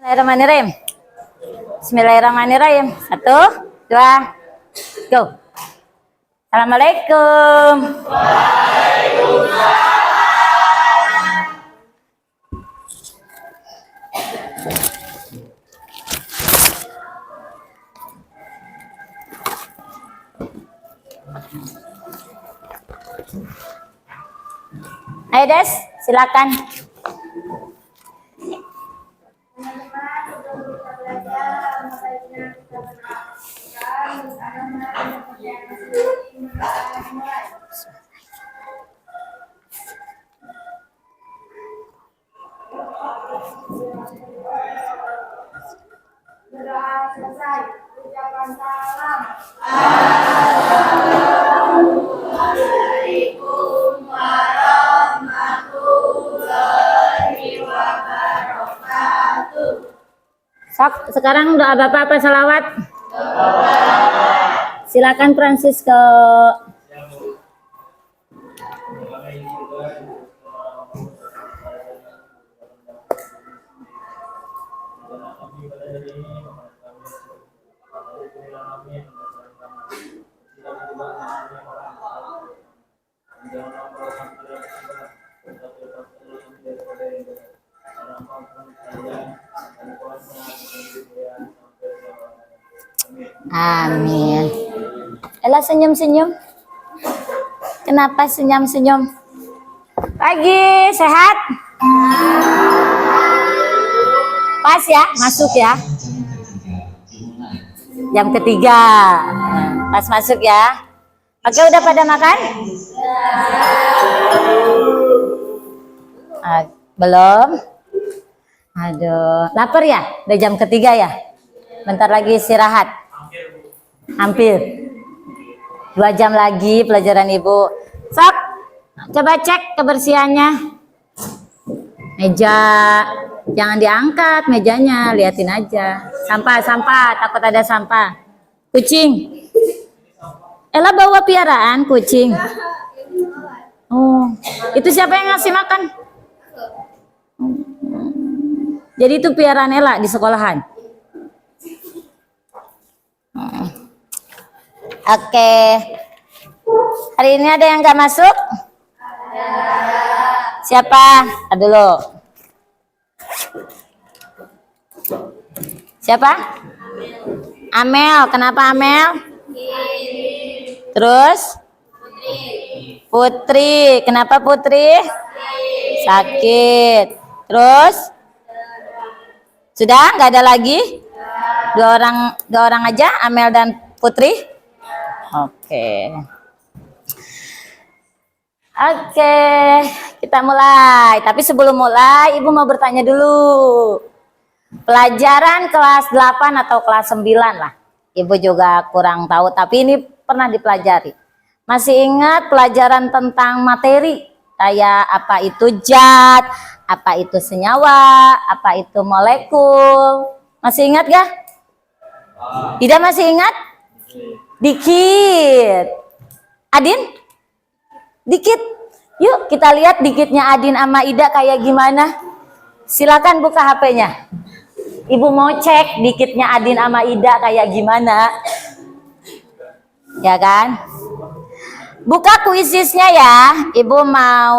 Bismillahirrahmanirrahim. Bismillahirrahmanirrahim. 1, 2, go. Assalamualaikum. Waalaikumsalam. Ayo Des, silakan. Berdoa selesai, ucapan salam. Assalamualaikum warahmatullahi wabarakatuh. Sok, sekarang doa Bapak apa salawat? Silakan Francisco. Amin. Ella senyum-senyum. Kenapa senyum-senyum? Pagi, sehat? Pas ya, masuk ya. Jam ketiga. Pas masuk ya. Oke, udah pada makan? Belum? Aduh, lapar ya? Udah jam ketiga ya? Bentar lagi istirahat. Hampir 2 jam lagi pelajaran Ibu. Sok, coba cek kebersihannya. Meja jangan diangkat mejanya, liatin aja. Sampah, takut ada sampah. Kucing. Ella bawa piaraan kucing. Oh, itu siapa yang ngasih makan? Jadi itu piaraan Ella di sekolahan. Oke. Hari ini ada yang nggak masuk? Siapa? Dulu. Siapa? Amel. Kenapa Amel? Terus? Putri. Kenapa Putri? Sakit. Terus? Sudah? Nggak ada lagi? Dua orang aja, Amel dan Putri. Oke, kita mulai. Tapi sebelum mulai, Ibu mau bertanya dulu. Pelajaran kelas 8 atau kelas 9 lah. Ibu juga kurang tahu, tapi ini pernah dipelajari. Masih ingat pelajaran tentang materi? Kayak apa itu zat, apa itu senyawa, apa itu molekul. Masih ingat gak? Tidak masih ingat? Dikit. Adin? Dikit. Yuk kita lihat dikitnya Adin sama Ida kayak gimana. Silakan buka HP-nya. Ibu mau cek dikitnya Adin sama Ida kayak gimana. Ya kan? Buka kuisisnya ya. Ibu mau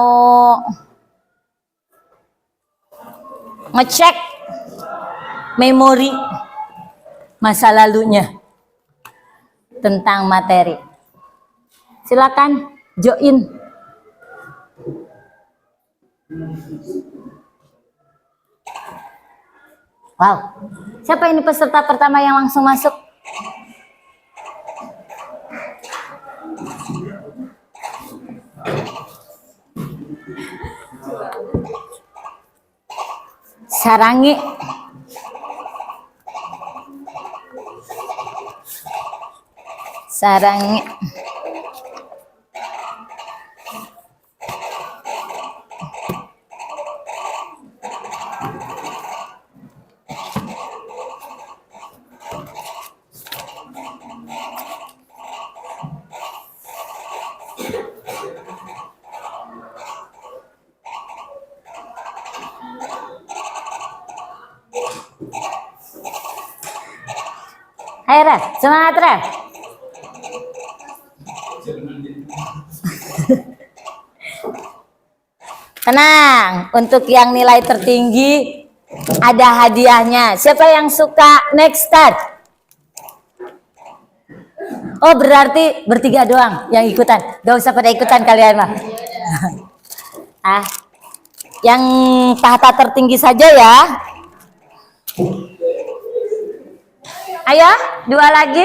ngecek memori masa lalunya tentang materi. Silakan join. Wow, siapa ini peserta pertama yang langsung masuk? Sarangi. Sarangi. Ayo Ref, semangat Ref. Tenang, untuk yang nilai tertinggi ada hadiahnya. Siapa yang suka next start? Oh berarti bertiga doang yang ikutan. Gak usah pada ikutan kalian mah. Ah, yang tahta tertinggi saja ya. Ayo, dua lagi.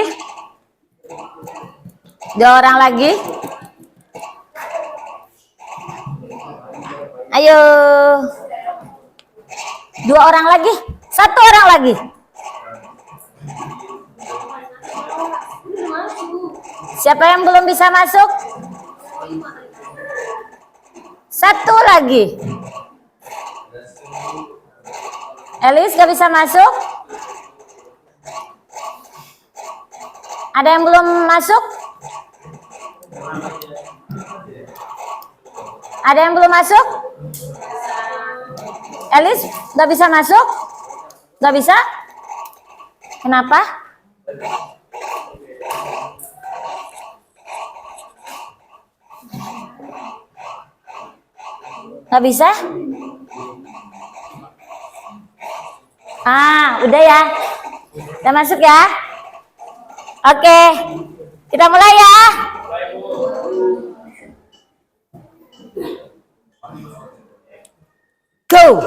Dua orang lagi. Ayo. Dua orang lagi. Satu orang lagi. Siapa yang belum bisa masuk? Satu lagi. Elis gak bisa masuk? Ada yang belum masuk? Ada yang belum masuk? Elis gak bisa masuk? Gak bisa? Kenapa? Gak bisa? Ah, udah ya. Udah masuk ya? Oke. Kita mulai ya. Go.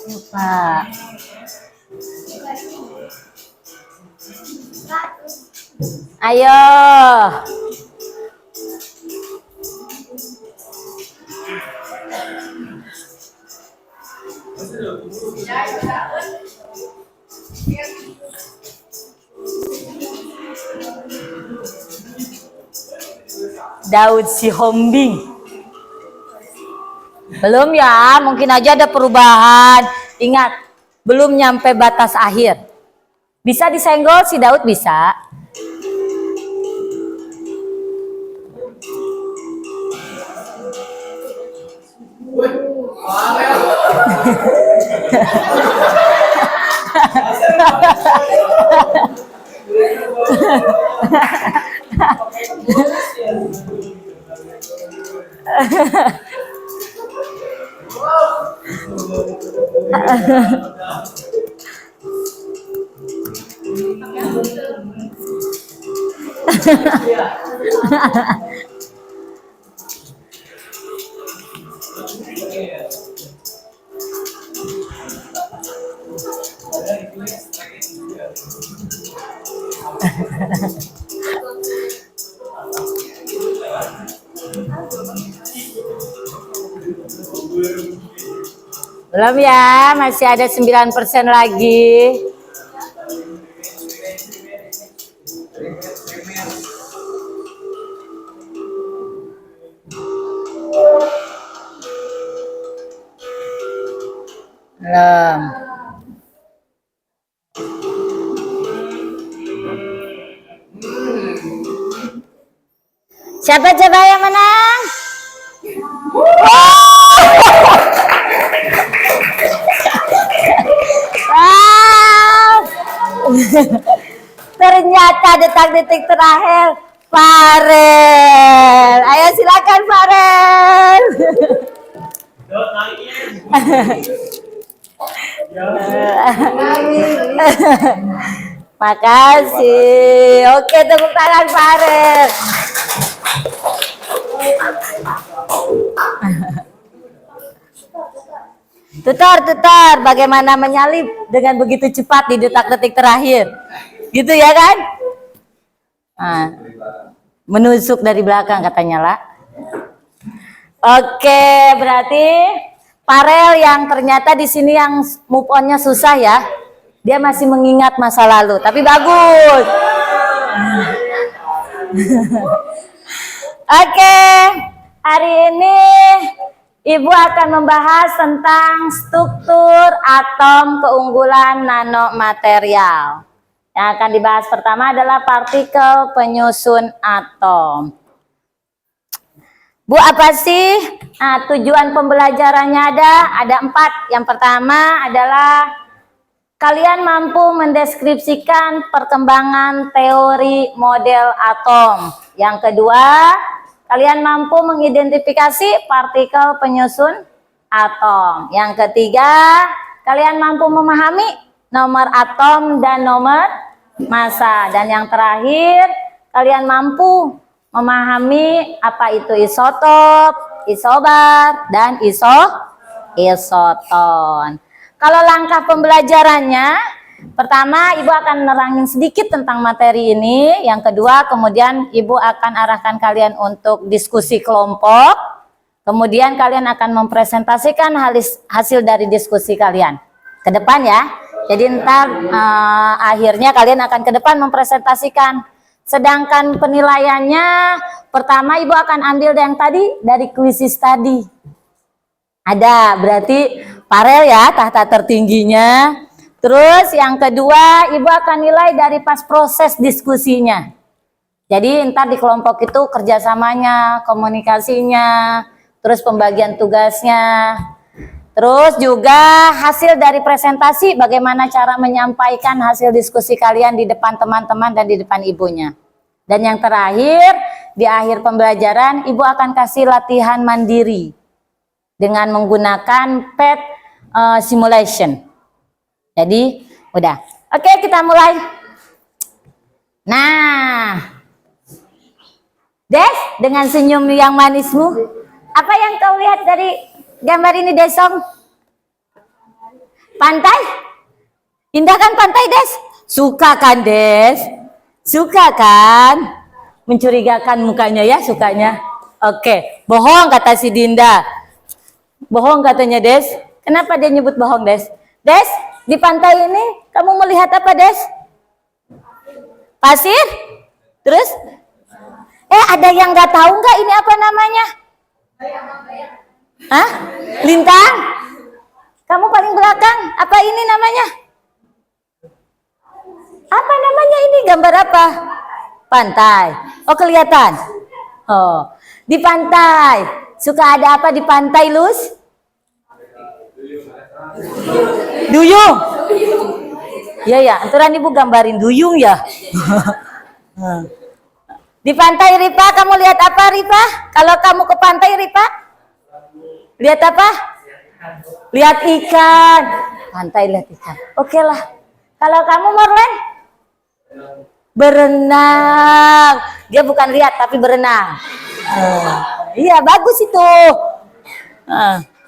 Lupa. Ayo. Daud Sihombing. Belum ya, mungkin aja ada perubahan. Ingat, belum nyampe batas akhir. Bisa disenggol si Daud bisa. Belum ya, masih ada 9% lagi. Belum. Siapa coba yang menang? Wow. Ternyata detak-detik terakhir Farel. Ayo silakan Farel. Makasih. Oke, tepuk tangan Farel. Tutor, bagaimana menyalip dengan begitu cepat di detak-detik terakhir, gitu ya kan? Nah, menusuk dari belakang katanya lah. Oke, berarti Farel yang ternyata di sini yang move on-nya susah ya. Dia masih mengingat masa lalu, tapi bagus. Oke, hari ini Ibu akan membahas tentang struktur atom keunggulan nanomaterial. Yang akan dibahas pertama adalah partikel penyusun atom. Bu, apa sih tujuan pembelajarannya? Ada 4. Yang pertama adalah kalian mampu mendeskripsikan perkembangan teori model atom. Yang kedua, kalian mampu mengidentifikasi partikel penyusun atom. Yang ketiga, kalian mampu memahami nomor atom dan nomor massa. Dan yang terakhir, kalian mampu memahami apa itu isotop, isobar, dan isoton. Kalau langkah pembelajarannya, pertama Ibu akan nerangin sedikit tentang materi ini. Yang kedua, kemudian Ibu akan arahkan kalian untuk diskusi kelompok. Kemudian kalian akan mempresentasikan hasil dari diskusi kalian ke depan ya. Jadi ntar akhirnya kalian akan ke depan mempresentasikan. Sedangkan penilaiannya, pertama Ibu akan ambil yang tadi dari kuisis tadi. Ada, berarti Farel ya, tahta tertingginya. Terus yang kedua, Ibu akan nilai dari pas proses diskusinya. Jadi ntar di kelompok itu kerjasamanya, komunikasinya, terus pembagian tugasnya. Terus juga hasil dari presentasi, bagaimana cara menyampaikan hasil diskusi kalian di depan teman-teman dan di depan ibunya. Dan yang terakhir, di akhir pembelajaran, Ibu akan kasih latihan mandiri dengan menggunakan PET simulation. Jadi, udah. Oke, kita mulai. Nah, Des, dengan senyum yang manismu, apa yang kau lihat dari gambar ini, Desong? Pantai? Indah kan pantai, Des? Suka kan, Des? Suka kan? Mencurigakan mukanya ya, sukanya. Oke, bohong kata si Dinda. Bohong katanya, Des. Kenapa dia nyebut bohong, Des? Des, di pantai ini kamu melihat apa, Des? Pasir? Terus? Ada yang nggak tahu nggak ini apa namanya? Hah? Lintang? Kamu paling belakang. Apa ini namanya? Apa namanya ini? Gambar apa? Pantai. Oh, kelihatan. Oh, di pantai. Suka ada apa di pantai, Lus? Duyung. Iya ya, aturan Ibu gambarin duyung ya. Di pantai, Ripa, kamu lihat apa, Ripa? Kalau kamu ke pantai, Ripa? Lihat apa? Lihat ikan. Pantai lihat ikan. Oke lah. Kalau kamu, Marlen? Berenang. Dia bukan lihat tapi berenang. Iya, bagus itu.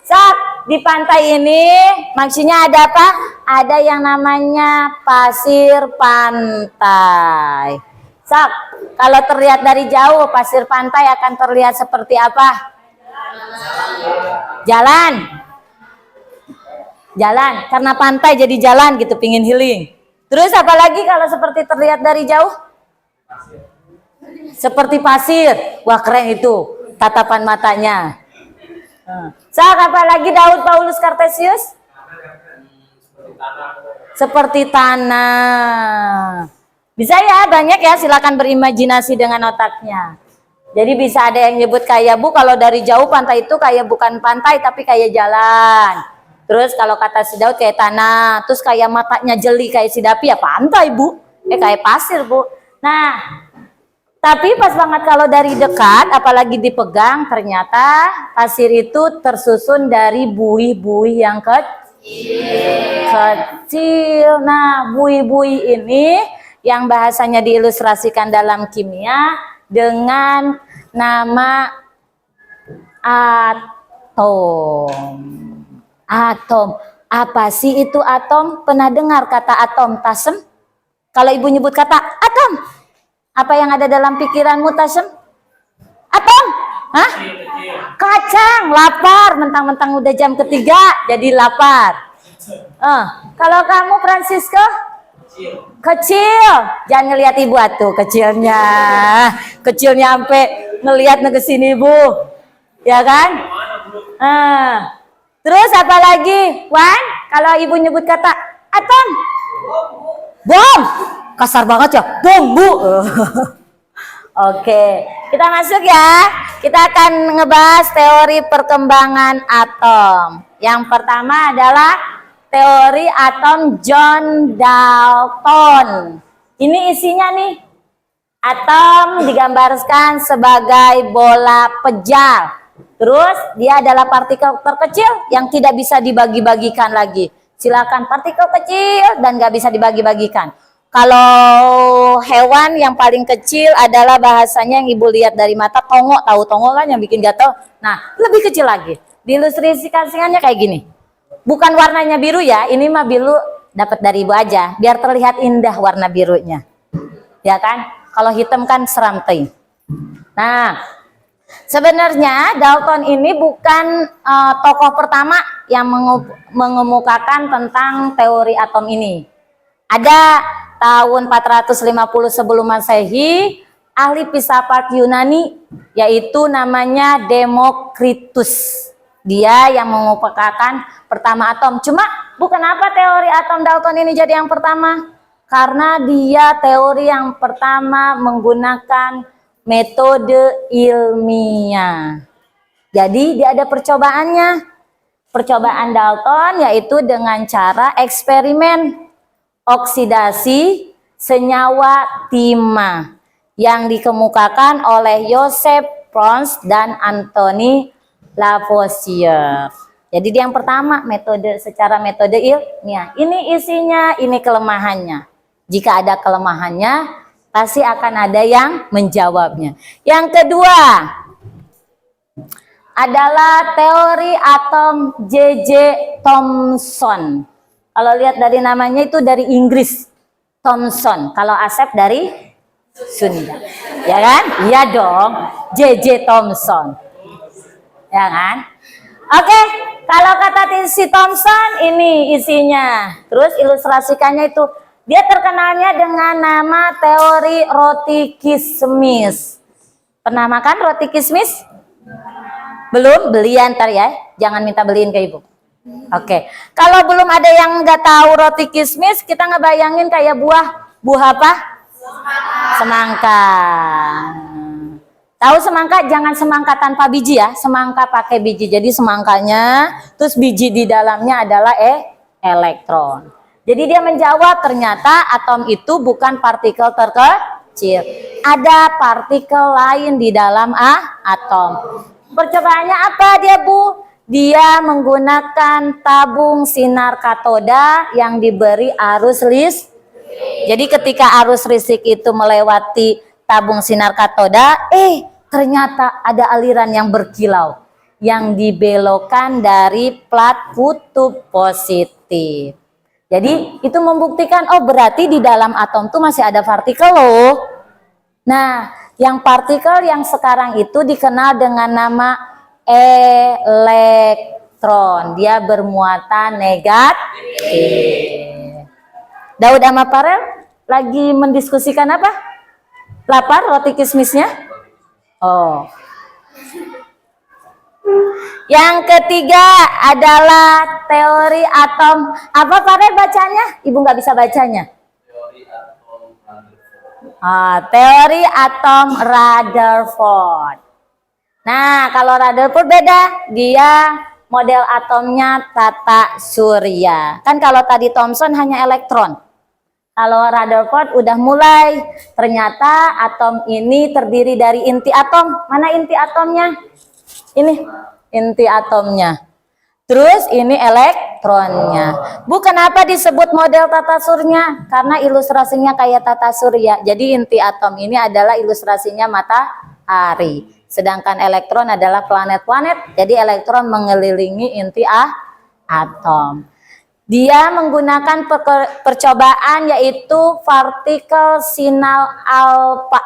Sak, di pantai ini maksudnya ada apa? Ada yang namanya pasir pantai. Sak, kalau terlihat dari jauh pasir pantai akan terlihat seperti apa? Jalan. Jalan, karena pantai jadi jalan gitu, pingin healing. Terus apalagi kalau seperti terlihat dari jauh? Seperti pasir. Wah, keren itu tatapan matanya. Sak, apalagi Daud Paulus Cartesius? Seperti tanah. Bisa ya, banyak ya, silakan berimajinasi dengan otaknya. Jadi bisa ada yang nyebut kayak, Bu, kalau dari jauh pantai itu kayak bukan pantai tapi kayak jalan. Terus kalau kata si Daud kayak tanah, terus kayak matanya jeli kayak si Dapi ya pantai, Bu. Kayak pasir, Bu. Nah, tapi pas banget kalau dari dekat, apalagi dipegang, ternyata pasir itu tersusun dari buih-buih yang kecil. Nah, buih-buih ini yang bahasanya diilustrasikan dalam kimia dengan nama atom. Atom. Apa sih itu atom? Pernah dengar kata atom, Tasem? Kalau Ibu nyebut kata atom, apa yang ada dalam pikiranmu, Tasem? Atom. Hah? Kacang, lapar. Mentang-mentang udah jam ketiga, jadi lapar. Kalau kamu Francisco? Kecil. Jangan ngelihat ibu atuh kecilnya. Kecilnya sampai ngelihat ke sini ibu. Ya kan? Terus apa lagi? Wan, kalau ibu nyebut kata atom. Bom. Kasar banget ya. Bom, Bu. Oke, kita masuk ya. Kita akan ngebahas teori perkembangan atom. Yang pertama adalah teori atom John Dalton. Ini isinya nih. Atom digambarkan sebagai bola pejal. Terus dia adalah partikel terkecil yang tidak bisa dibagi-bagikan lagi. Silakan, partikel kecil dan nggak bisa dibagi-bagikan. Kalau hewan yang paling kecil adalah bahasanya yang ibu lihat dari mata, tongo. Tahu tongo kan yang bikin gatal? Nah, lebih kecil lagi. Diilustrasikannya kayak gini. Bukan warnanya biru ya, ini mah biru dapat dari ibu aja, biar terlihat indah warna birunya. Ya kan? Kalau hitam kan seram teuing. Nah, sebenarnya Dalton ini bukan tokoh pertama yang mengemukakan tentang teori atom ini. Ada tahun 450 sebelum Masehi, ahli filsafat Yunani yaitu namanya Demokritus. Dia yang mengemukakan pertama atom. Cuma bukan apa teori atom Dalton ini jadi yang pertama? Karena dia teori yang pertama menggunakan metode ilmiah. Jadi dia ada percobaannya. Percobaan Dalton yaitu dengan cara eksperimen oksidasi senyawa timah yang dikemukakan oleh Joseph Proust dan Anthony Lavoisier. Jadi dia yang pertama secara metode ilmiah. Ini isinya, ini kelemahannya. Jika ada kelemahannya, pasti akan ada yang menjawabnya. Yang kedua adalah teori atom J.J. Thomson. Kalau lihat dari namanya itu dari Inggris, Thomson. Kalau Asep dari Sunda, ya kan? Iya dong, J.J. Thomson, ya kan? Oke, kalau kata si Thomson ini isinya. Terus ilustrasikannya itu, dia terkenalnya dengan nama teori roti kismis. Pernah makan roti kismis? Belum? Beli ntar ya, jangan minta beliin ke ibu. Oke, kalau belum ada yang nggak tahu roti kismis, kita ngebayangin kayak buah apa? Semangka. Tahu semangka? Jangan semangka tanpa biji ya, semangka pakai biji. Jadi semangkanya, terus biji di dalamnya adalah elektron. Jadi dia menjawab ternyata atom itu bukan partikel terkecil. Ada partikel lain di dalam atom. Percobaannya apa dia Bu? Dia menggunakan tabung sinar katoda yang diberi arus listrik. Jadi ketika arus listrik itu melewati tabung sinar katoda, ternyata ada aliran yang berkilau yang dibelokkan dari plat kutub positif. Jadi itu membuktikan, oh berarti di dalam atom tuh masih ada partikel loh. Nah, yang partikel yang sekarang itu dikenal dengan nama elektron. Dia bermuatan negatif. Daud sama Farel lagi mendiskusikan apa? Lapar roti kismisnya? Oh. Yang ketiga adalah teori atom. Apa Farel bacanya? Ibu nggak bisa bacanya. Teori atom Rutherford. Nah, kalau Rutherford beda, dia model atomnya tata surya. Kan kalau tadi Thomson hanya elektron. Kalau Rutherford udah mulai, ternyata atom ini terdiri dari inti atom. Mana inti atomnya? Ini inti atomnya. Terus ini elektronnya. Bu, kenapa disebut model tata surya? Karena ilustrasinya kayak tata surya. Jadi inti atom ini adalah ilustrasinya matahari. Sedangkan elektron adalah planet-planet. Jadi elektron mengelilingi inti atom. Dia menggunakan percobaan yaitu partikel sinar alfa.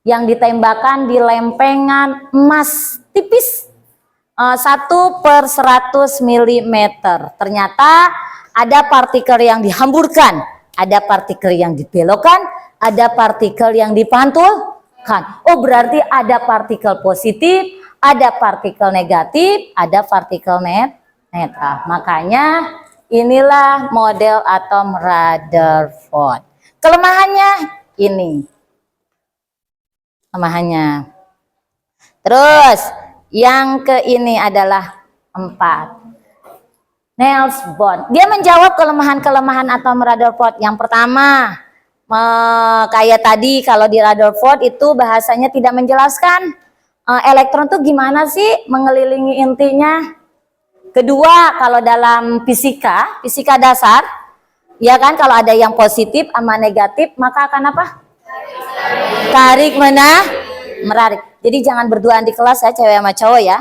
yang ditembakkan di lempengan emas tipis 1/100 mm. Ternyata ada partikel yang dihamburkan, ada partikel yang dibelokkan, ada partikel yang dipantulkan. Oh, berarti ada partikel positif, ada partikel negatif, ada partikel netral. Makanya inilah model atom Rutherford. Kelemahannya ini. Kelemahannya. Terus yang ke ini adalah 4. Niels Bohr. Dia menjawab kelemahan-kelemahan atom Rutherford. Yang pertama, kayak tadi kalau di Rutherford itu bahasanya tidak menjelaskan elektron tuh gimana sih mengelilingi intinya. Kedua, kalau dalam fisika dasar, ya kan, kalau ada yang positif sama negatif, maka akan apa? Tarik menarik. Jadi jangan berduaan di kelas ya, cewek sama cowok ya.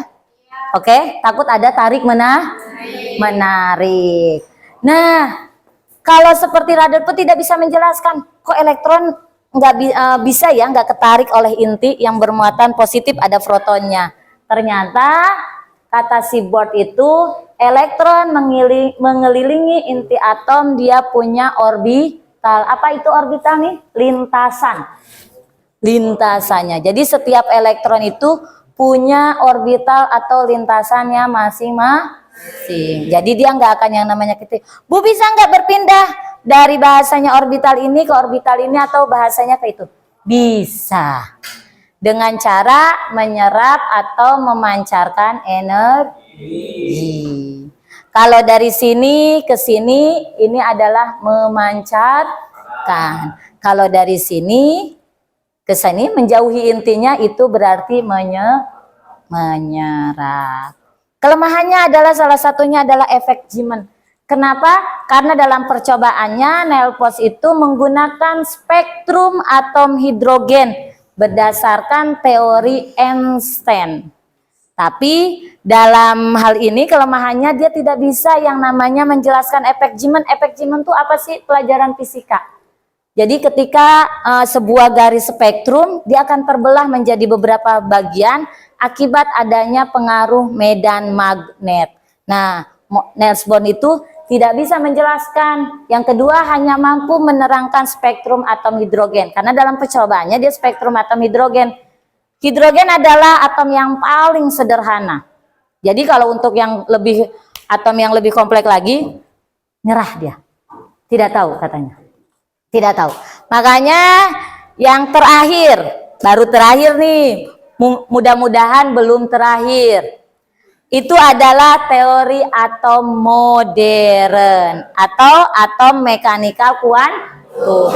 Oke, takut ada tarik menarik. Nah, kalau seperti Rutherford tidak bisa menjelaskan kok elektron nggak bisa ya nggak ketarik oleh inti yang bermuatan positif, ada protonnya. Ternyata kata si Bohr itu elektron mengelilingi inti atom, dia punya orbital. Apa itu orbital nih? Lintasannya. Jadi setiap elektron itu punya orbital atau lintasannya masing-masing. Jadi dia nggak akan yang namanya gitu. Bu, bisa nggak berpindah dari bahasanya orbital ini ke orbital ini atau bahasanya ke itu? Bisa. Dengan cara menyerap atau memancarkan energi. Kalau dari sini ke sini ini adalah memancarkan. Kalau dari sini ke sini menjauhi intinya itu berarti menyerap. Kelemahannya adalah salah satunya adalah efek Zeeman. Kenapa? Karena dalam percobaannya Niels Bohr itu menggunakan spektrum atom hidrogen berdasarkan teori Einstein. Tapi dalam hal ini kelemahannya dia tidak bisa yang namanya menjelaskan efek Zeeman. Efek Zeeman itu apa sih? Pelajaran fisika. Jadi ketika sebuah garis spektrum dia akan terbelah menjadi beberapa bagian akibat adanya pengaruh medan magnet. Nah, Niels Bohr itu tidak bisa menjelaskan. Yang kedua, hanya mampu menerangkan spektrum atom hidrogen. Karena dalam percobaannya dia spektrum atom hidrogen. Hidrogen adalah atom yang paling sederhana. Jadi kalau untuk yang lebih atom yang lebih kompleks lagi, nyerah dia. Tidak tahu katanya. Tidak tahu. Makanya yang terakhir, baru terakhir nih, mudah-mudahan belum terakhir. Itu adalah teori atom modern atau atom mekanikal kuantum.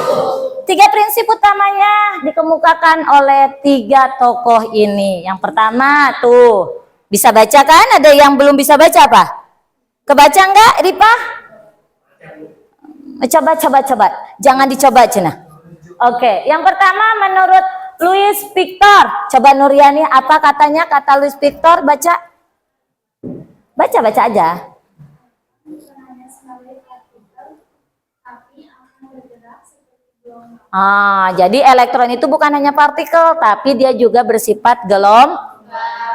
3 prinsip utamanya dikemukakan oleh 3 tokoh ini. Yang pertama tuh, bisa baca kan? Ada yang belum bisa baca apa? Kebaca enggak, Ripa? Coba. Jangan dicoba, Cina. Oke, yang pertama menurut Louis Victor. Coba Nuriani, apa katanya kata Louis Victor? Baca aja. Jadi elektron itu bukan hanya partikel, tapi dia juga bersifat gelombang.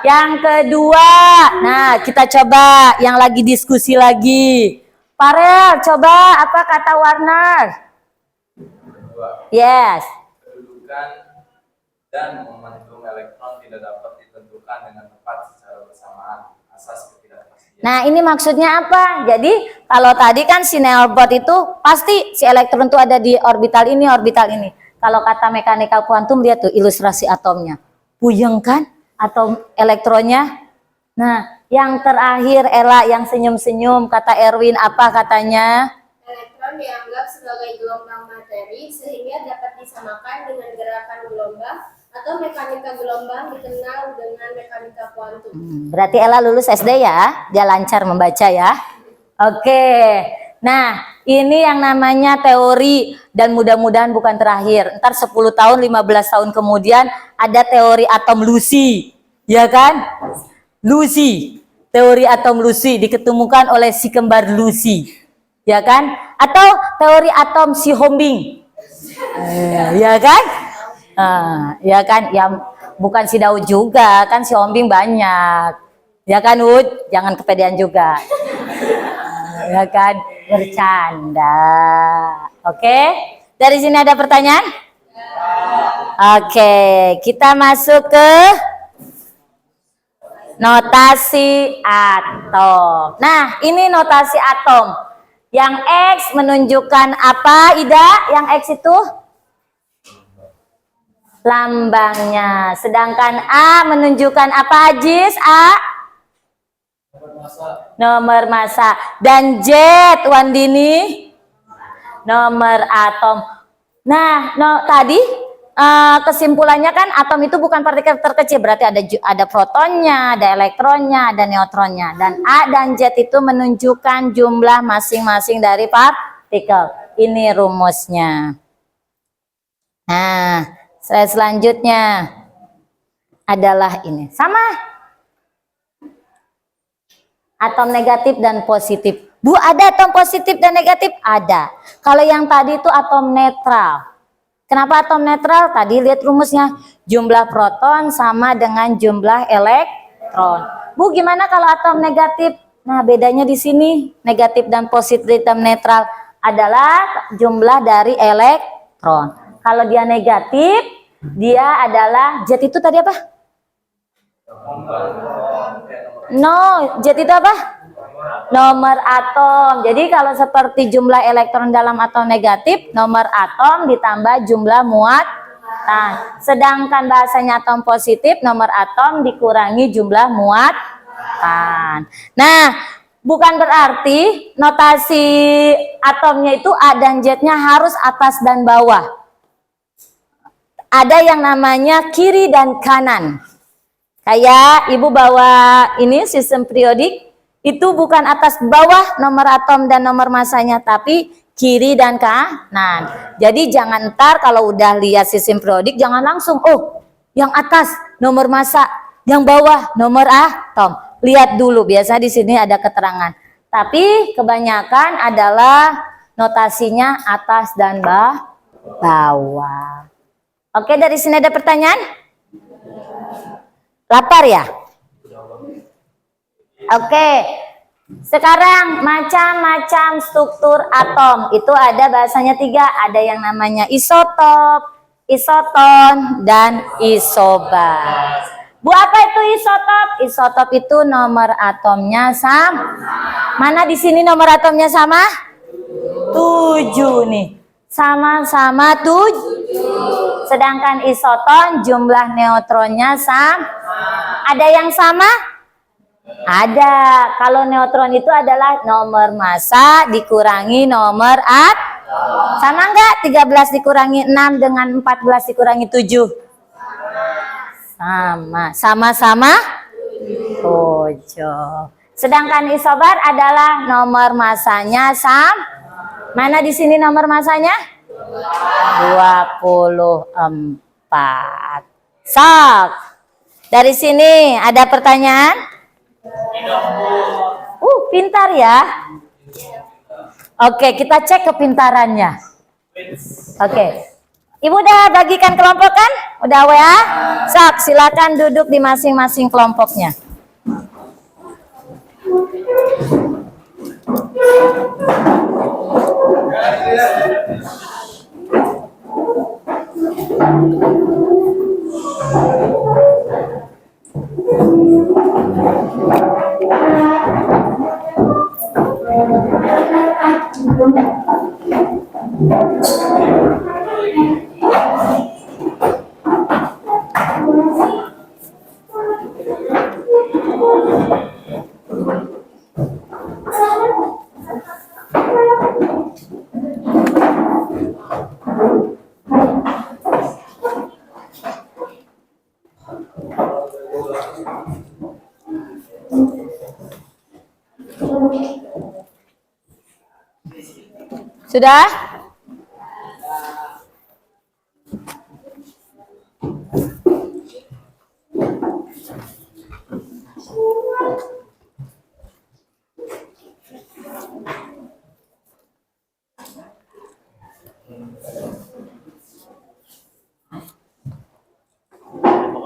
Yang kedua, nah kita coba yang lagi diskusi lagi. Farel, coba apa kata Warner? Yes. Kedudukan dan momentum elektron tidak dapat ditentukan dengan tepat secara bersamaan, asas ketidakpastian. Nah, ini maksudnya apa? Jadi, kalau tadi kan si Niels Bohr itu pasti si elektron itu ada di orbital ini, orbital ini. Kalau kata mekanikal kuantum, lihat tuh ilustrasi atomnya. Puyeng kan? Atom elektronnya. Nah, yang terakhir Ella yang senyum-senyum, kata Erwin apa katanya? Elektron dianggap sebagai gelombang materi sehingga dapat disamakan dengan gerakan gelombang atau mekanika gelombang dikenal dengan mekanika kuantum. Berarti Ella lulus SD ya? Dia lancar membaca ya? Oke. Nah, ini yang namanya teori dan mudah-mudahan bukan terakhir. Ntar 10 tahun, 15 tahun kemudian ada teori atom Lucy. Ya kan? Lucy, teori atom Lucy diketemukan oleh si kembar Lucy, ya kan? Atau teori atom si Hombing, ya kan? Ya kan, ya bukan si Daud juga, kan si Ombing banyak. Ya kan, Ud, jangan kepedean juga. Ya kan, bercanda. Oke, dari sini ada pertanyaan? Oke, kita masuk ke notasi atom. Nah, ini notasi atom. Yang X menunjukkan apa, Ida? Yang X itu lambangnya. Sedangkan A menunjukkan apa, Ajis? A? Nomor massa. Dan Z, Wandini? Nomor atom. Nah, tadi kesimpulannya kan atom itu bukan partikel terkecil, berarti ada protonnya, ada elektronnya, ada neutronnya. Dan A dan Z itu menunjukkan jumlah masing-masing dari partikel. Ini rumusnya. Nah, slide selanjutnya adalah ini. Sama. Atom negatif dan positif. Bu, ada atom positif dan negatif? Ada. Kalau yang tadi itu atom netral. Kenapa atom netral? Tadi lihat rumusnya. Jumlah proton sama dengan jumlah elektron. Bu, gimana kalau atom negatif? Nah, bedanya di sini. Negatif dan positif dan netral adalah jumlah dari elektron. Kalau dia negatif, dia adalah Z itu tadi apa? No, Z itu apa? Nomor atom. Jadi kalau seperti jumlah elektron dalam atom negatif, nomor atom ditambah jumlah muatan. Sedangkan bahasanya atom positif, nomor atom dikurangi jumlah muatan. Nah, bukan berarti notasi atomnya itu A dan Z-nya harus atas dan bawah. Ada yang namanya kiri dan kanan. Kayak ibu bawa ini sistem periodik, itu bukan atas bawah nomor atom dan nomor massanya, tapi kiri dan kanan. Jadi jangan ntar kalau udah lihat sistem periodik jangan langsung, oh yang atas nomor massa, yang bawah nomor atom. Lihat dulu, biasa di sini ada keterangan. Tapi kebanyakan adalah notasinya atas dan bawah. Oke, dari sini ada pertanyaan? Lapar ya? Oke. Sekarang macam-macam struktur atom. Itu ada bahasanya 3. Ada yang namanya isotop, isoton, dan isobar. Bu, apa itu isotop? Isotop itu nomor atomnya sama. Mana di sini nomor atomnya sama? 7 nih. Sama-sama 7. Sedangkan isoton jumlah neutronnya sama. Ada yang sama? Ada. Kalau neutron itu adalah nomor massa dikurangi nomor atom. Sama enggak? 13 dikurangi 6 dengan 14 dikurangi 7? Sama. Sama-sama 7. Sedangkan isobar adalah nomor massanya sama. Mana di sini nomor massanya? 24. Sok. Dari sini ada pertanyaan? Pintar ya. Oke, kita cek kepintarannya. Oke. Ibu udah bagikan kelompok kan? Udah WA? Sok, silakan duduk di masing-masing kelompoknya. Sudah?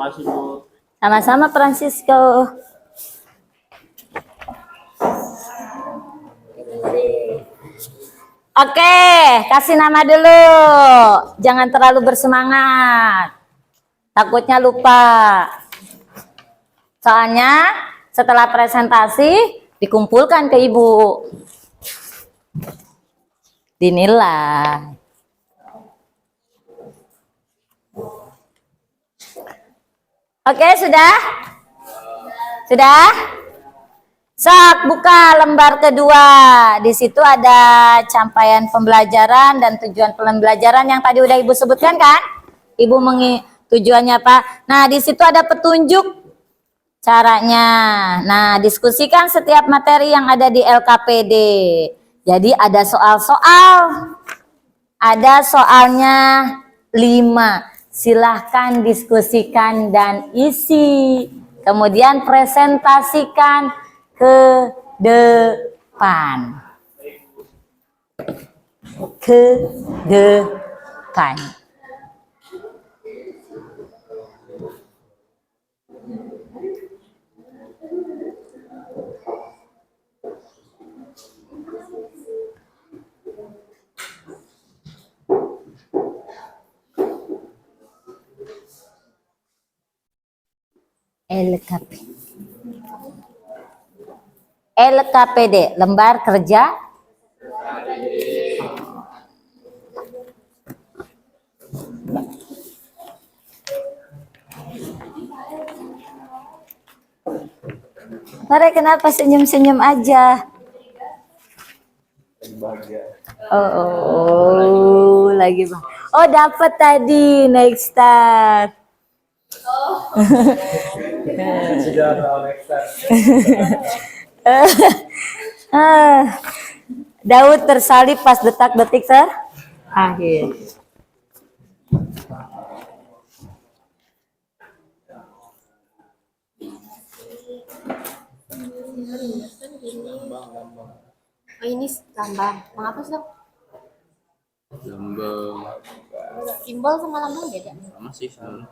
kasih Bu. Sama-sama Francisco. Oke, kasih nama dulu. Jangan terlalu bersemangat. Takutnya lupa. Soalnya setelah presentasi dikumpulkan ke Ibu. Dinilai. Oke, sudah? Sudah? Sok, buka lembar kedua. Di situ ada capaian pembelajaran dan tujuan pembelajaran yang tadi udah Ibu sebutkan kan? Ibu tujuannya apa? Nah, di situ ada petunjuk caranya. Nah, diskusikan setiap materi yang ada di LKPD. Jadi ada soal-soal. Ada soalnya 5. Silahkan diskusikan dan isi. Kemudian presentasikan ke depan. Ke depan. LKPD, lembar kerja Mare, kenapa senyum-senyum aja? Oh, lagi bang. Oh, dapat tadi next start. Sudah tahu next time. Daud tersalib pas detak-detik terakhir. Oh, ini lambang. Mengapa sih, Dok? Lambang Simbol sama lambang beda. sama sih sama.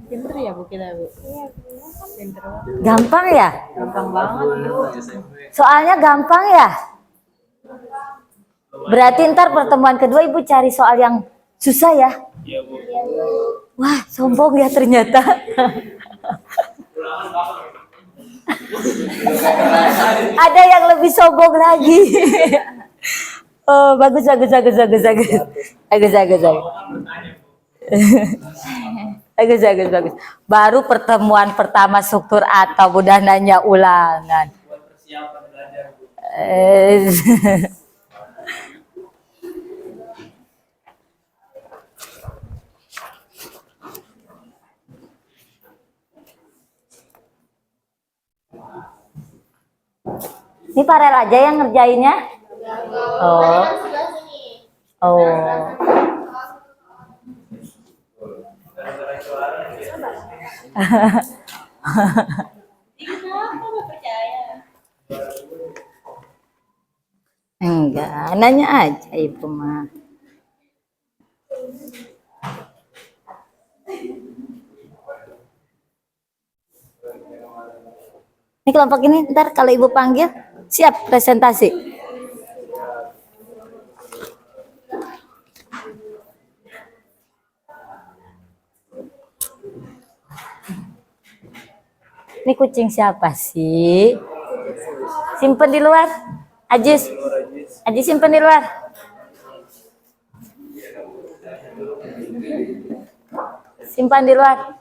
Pinter ya Bu kita Bu. Pinter. Gampang ya? Gampang banget Bu. Soalnya gampang ya? Berarti ntar pertemuan kedua Ibu cari soal yang susah ya? Iya Bu. Wah, sombong ya ternyata. Ada yang lebih sombong lagi. Oh, bagus. Bagus. Baru pertemuan pertama struktur atau udah nanya ulangan. Persiapan belajar, Bu. Ini Farel aja yang ngerjainnya? Oh. Oh. Enggak, nanya aja Ibu mah. Ini kelompok ini ntar kalau Ibu panggil siap presentasi. Ini kucing siapa sih? Simpen di luar. Ajis simpen di luar. Simpan di luar.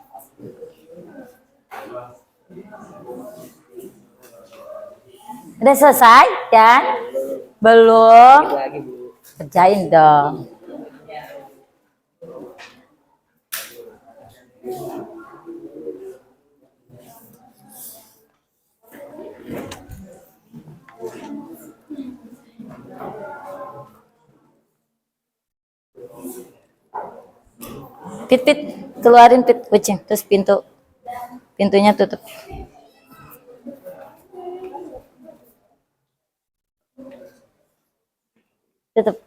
Udah selesai kan? Belum? Kerjain dong. Pit, keluarin pit kucing, terus pintu Pintunya tutup. Tutup.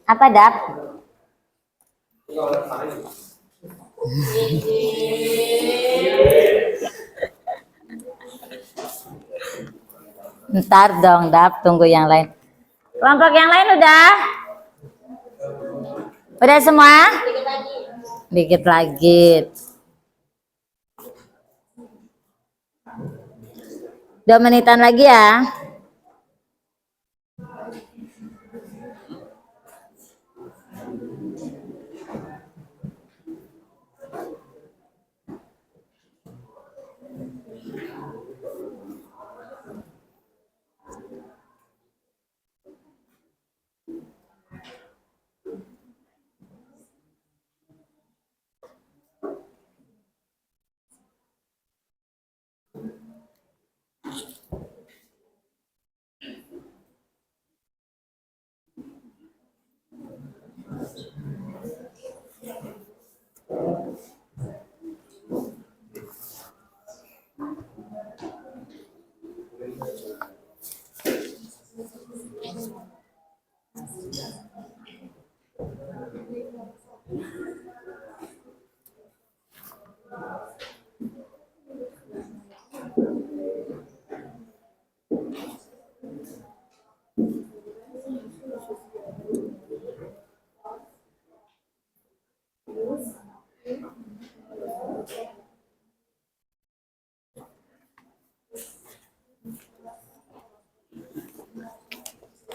Apa, Dap? Ntar dong, Dap, tunggu yang lain. Kelompok yang lain udah? Udah semua? Dikit lagi. 2 menitan lagi ya.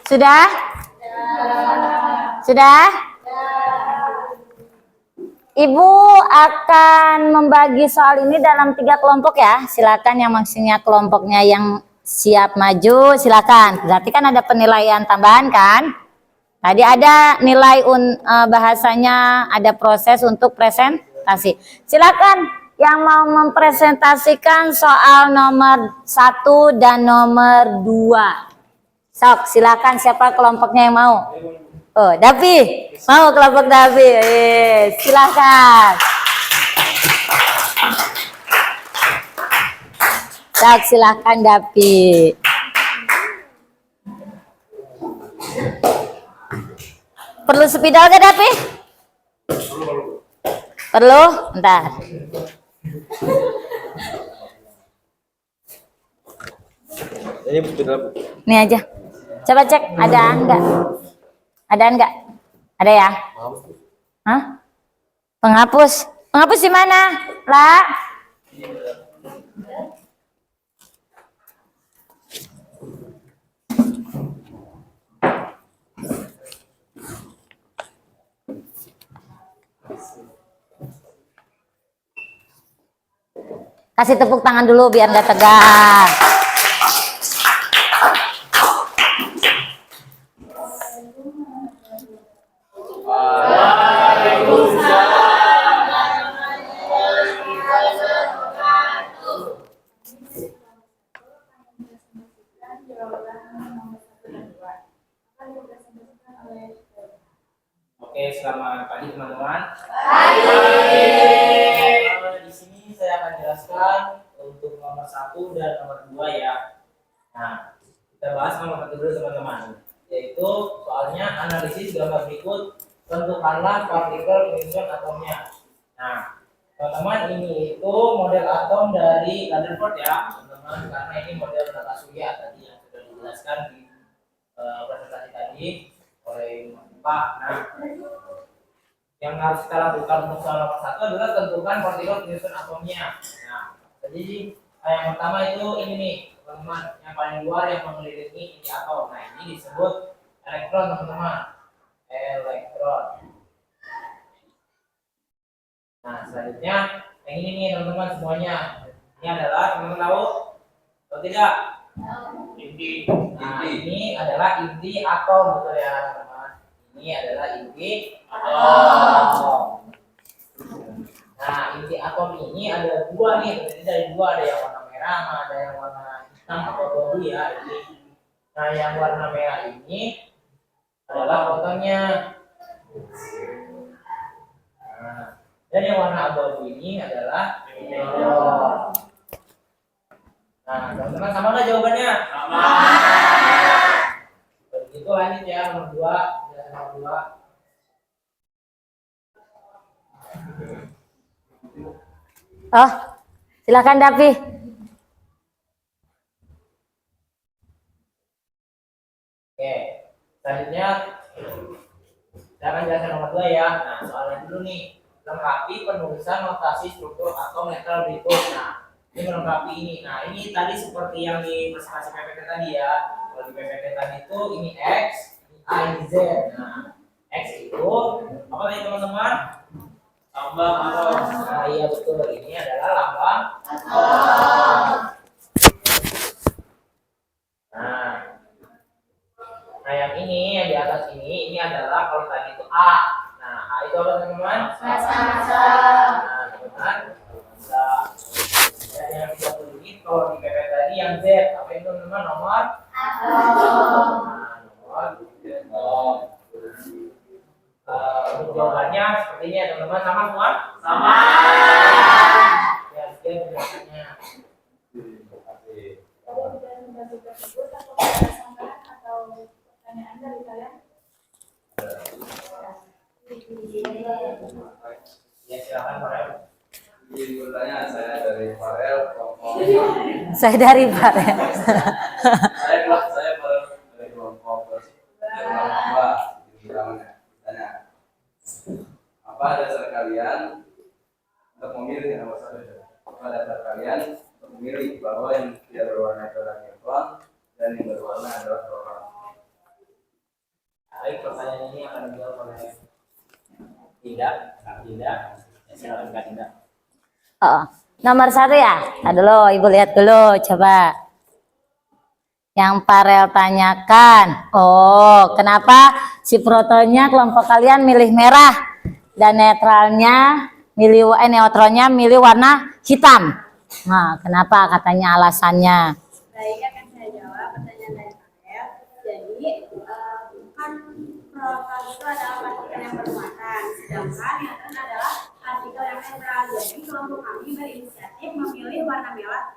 Sudah? Sudah? Ibu akan membagi soal ini dalam 3 kelompok ya. Silakan yang maksudnya kelompoknya yang siap maju, silakan. Berarti kan ada penilaian tambahan kan? Tadi ada nilai bahasanya, ada proses untuk presentasi. Silakan yang mau mempresentasikan soal nomor 1 dan nomor 2. Sok, silakan siapa kelompoknya yang mau? Oh, Davi, mau kelompok Davi? Silakan. Sok, silakan Davi. Perlu spidol gak Davi? Perlu? Bentar. Ini aja. Coba cek, ada enggak? Ada enggak? Ada ya? Hah? Penghapus. Penghapus di mana? Lah? Kasih tepuk tangan dulu biar nggak tegang. Oke, selamat pagi teman-teman. Di sini saya akan jelaskan untuk nomor 1 dan nomor 2 ya. Nah, kita bahas nomor 1 dulu teman-teman. Yaitu soalnya analisis gambar berikut, tentukanlah partikel penyusun atomnya. Nah, teman-teman ini itu model atom dari Rutherford ya, teman-teman, karena ini model tata surya tadi yang sudah dijelaskan di presentasi tadi oleh Pak. Nah, yang harus kita lakukan untuk soal nomor 1 adalah tentukan partikel penyusun atomnya. Nah, jadi yang pertama itu ini nih, teman-teman, yang paling luar yang mengelilingi inti atom. Nah, ini disebut elektron, teman-teman. Elektron. Nah, selanjutnya yang ini nih, teman-teman semuanya. Ini adalah teman-teman tahu atau tidak? Inti. Nah, ini adalah inti atom, betul ya, teman-teman. Ini adalah inti atom. Nah, inti atom ini ada 2 nih, terdiri dari 2, ada yang warna merah, ada yang warna hitam atau abu ya. Nah, yang warna merah ini adalah fotonnya. Nah, dan yang warna abu-abu ini adalah melon. Nah, teman-teman sama nggak jawabannya? Sama. Begitu lanjut ya nomor 2. Nomor 2. Oh, silakan Davi. Oke, selanjutnya saya akan jelaskan nomor 2 ya. Nah, soalnya dulu nih, lengkapi penulisan notasi struktur atau netral berikut. Nah, ini melengkapi ini. Nah, ini tadi seperti yang di presentasi PPT tadi ya. Kalau di PPT tadi itu ini X, ini A, ini Z. Nah, X itu apa tadi teman-teman? Lambang atom. Nah, iya betul. Ini adalah lambang atom. Nah, yang ini yang di atas ini adalah kalau tadi itu A. Nah, A itu apa teman-teman? Massa. Nah, teman-teman. Dan yang 30 ini kalau di PP tadi yang Z. Apa itu teman-teman? Nomor atom. Nah, nomor atom. Untuk jawabannya seperti ini ya teman-teman. Sama semua? Sama. Ya, sekian penjelasannya. Pertanyaan dari kalian? Ya, silakan Pak Rel. Izin bertanya, saya dari Farel, kelompok. Saya dari Pak. Saya Farel dari kelompok lomba. Tanya, apa dasar kalian untuk memilih nomor 1? Apa dasar kalian untuk memilih bahwa yang tidak berwarna adalah neutron dan yang berwarna adalah proton? Baik, pertanyaan ini akan dijawab oleh Tidak, Tidak. Ya, silakan Kak Tidak. Oh, nomor 1 ya. Nah, dulu Ibu lihat dulu coba. Yang Farel tanyakan. Oh, kenapa si protonnya kelompok kalian milih merah dan neutronnya milih warna hitam? Nah, kenapa katanya alasannya? Baik, akan saya jawab pertanyaan dari Farel. Jadi, kan proton itu adalah partikel yang bermuatan, sedangkan neutron adalah partikel yang netral. Jadi, kelompok kami berinisiatif memilih warna merah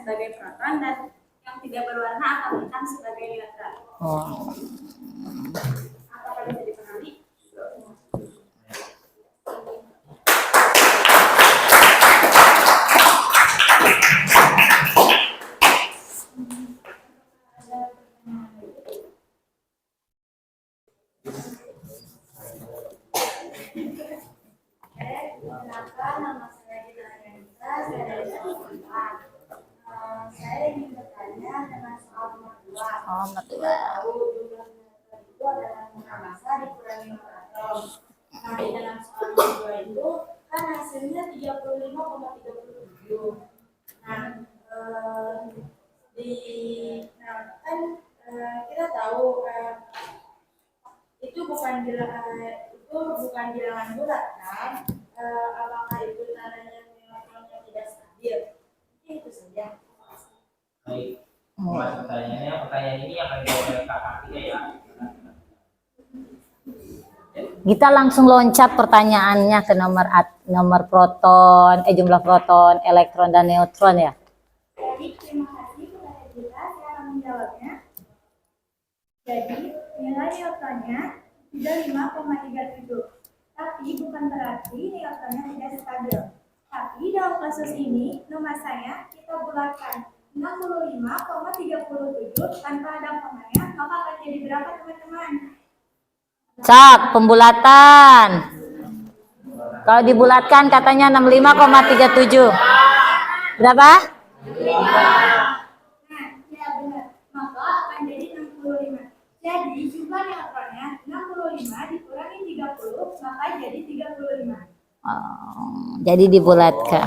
sebagai proton dan yang tidak berwarna atau hitam sebagai neutron. Oh. Apakah bisa dipahami? Kenapa nama saya Dila Yanita, saya dari Jakarta. Saya ingin bertanya dengan soal nomor 2. Oh, betul. Tahu jumlah neutron itu adalah jumlah massa dikurangi nomor atom. Nah, di dalam soal nomor 2 itu kan hasilnya 35,37. Nah, kan kita tahu itu bukan bilangan bulat kan? Apakah itu tandanya neutronnya tidak stabil? Itu saja. Baik. Pertanyaan ini akan dijawab oleh Kak Kartika ya. Kita langsung loncat pertanyaannya ke nomor proton, jumlah proton, elektron dan neutron ya. Jadi terima kasih kepada kita, saya akan menjawabnya. Jadi nilai neutronnya 35,37. Tapi bukan berarti neutronnya tidak stabil. Tapi dalam kasus ini massanya kita bulatkan 65,37 tanpa ada komanya, maka akan jadi berapa teman-teman? Cak, pembulatan. Kalau dibulatkan katanya 65,37. Berapa? Nah, ya benar. Maka akan jadi 65. Jadi jumlah neutronnya 65 dikurangi 30, maka jadi 35. Oh, jadi dibulatkan.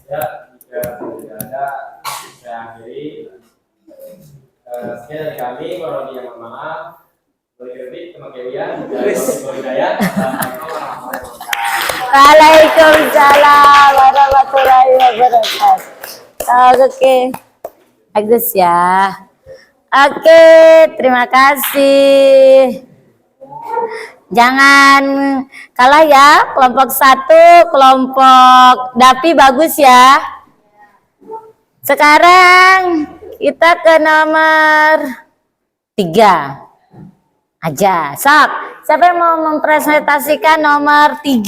Ya, jika tidak ada, saya akhiri. Sekian dari kami, kalau dia mohon maaf. Bagi lebih sama Kewian dari Hidayat. Waalaikumsalam warahmatullahi wabarakatuh. Oke, bagus ya. Oke, terima kasih. Jangan kalah ya, kelompok 1, kelompok Dapi bagus ya. Sekarang kita ke nomor 3 aja. Sok, siapa yang mau mempresentasikan nomor 3?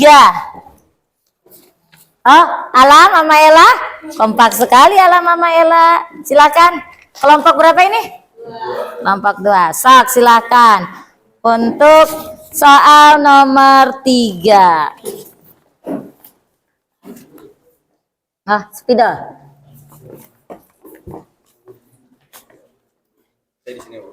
Oh, Ala, Mama Ella. Kompak sekali Ala, Mama Ella. Silakan. Kelompok berapa ini? Kelompok 2. Sok, silakan. Untuk soal nomor 3. Oh, Spido. Saya di sini, Bu.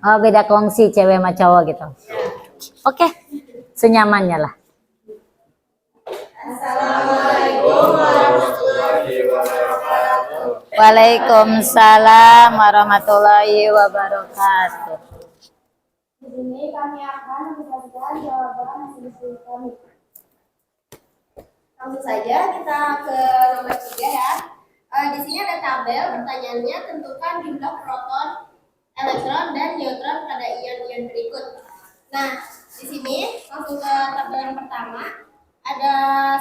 Oh, beda kongsi cewek sama cowok gitu. Oke, senyamannya lah. Waalaikumsalam warahmatullahi wabarakatuh. Di sini kami akan membagikan jawaban hasil studi kami. Langsung saja kita ke nomor 3 ya. Di sini ada tabel, pertanyaannya tentukan jumlah proton, elektron, dan neutron pada ion-ion berikut. Nah, di sini langsung ke tabel yang pertama. Ada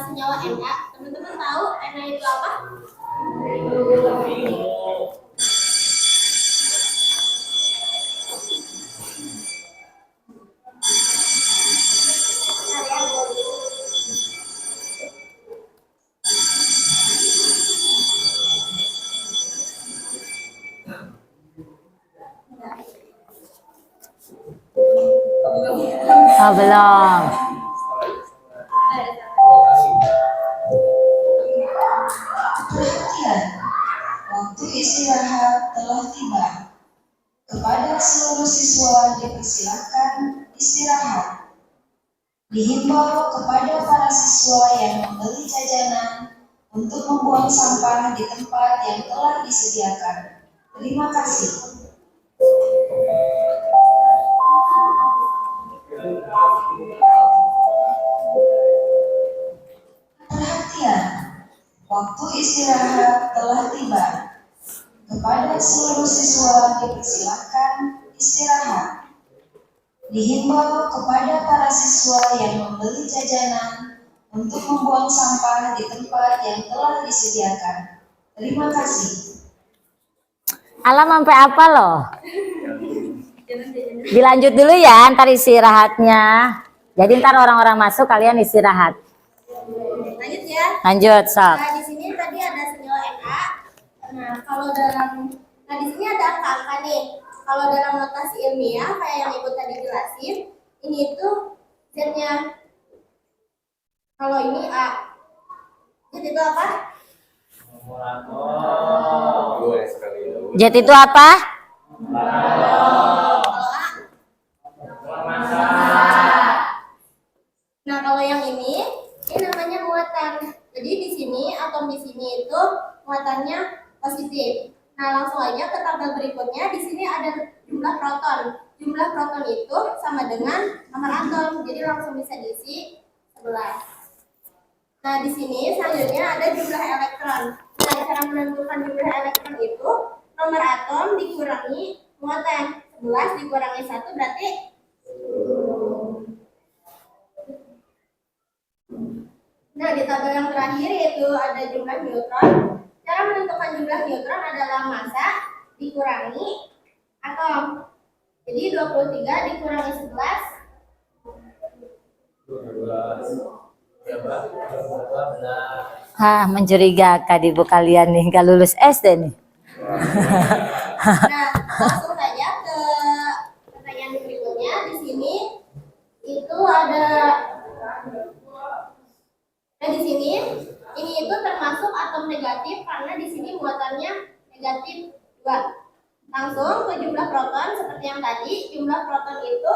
senyawa Na. Teman-teman tahu Na itu apa? Oh, belum. Perhatian, waktu istirahat telah tiba. Kepada seluruh siswa dipersilakan istirahat. Dihimbau kepada para siswa yang membeli jajanan untuk membuang sampah di tempat yang telah disediakan. Terima kasih. Perhatian, waktu istirahat telah tiba. Kepada seluruh siswa dipersilakan istirahat. Dihimbau kepada para siswa yang membeli jajanan untuk membuang sampah di tempat yang telah disediakan. Terima kasih. Alam sampai apa loh? Dilanjut dulu ya, ntar istirahatnya. Jadi ntar orang-orang masuk, kalian istirahat. Lanjut ya. Lanjut, sok. Nah, di sini tadi ada senyawa Na. Nah, di sini ada angka-angka nih. Kalau dalam notasi ilmiah kayak yang Ibu tadi jelasin, ini tuh Z-nya. Kalau ini A. Z itu apa? Gue sekali dulu. Jet itu apa? Kalau A. Nah, kalau yang ini namanya muatan. Jadi di sini atom di sini itu muatannya positif. Nah, langsung aja ke tabel berikutnya. Di sini ada jumlah proton. Jumlah proton itu sama dengan nomor atom. Jadi langsung bisa diisi 11. Nah, di sini selanjutnya ada jumlah elektron. Nah, cara menentukan jumlah elektron itu nomor atom dikurangi muatan. 11 dikurangi 1 berarti Nah, di tabel yang terakhir yaitu ada jumlah neutron. Cara menentukan jumlah neutron adalah massa dikurangi atom. Jadi 23 dikurangi 11 Mencurigakan ibu kalian nih, gak lulus SD nih. Nah, langsung saja ke pertanyaan berikutnya. Di sini itu ada Nah, di sini ini itu termasuk atom negatif karena di sini muatannya negatif 2. Langsung ke jumlah proton seperti yang tadi, jumlah proton itu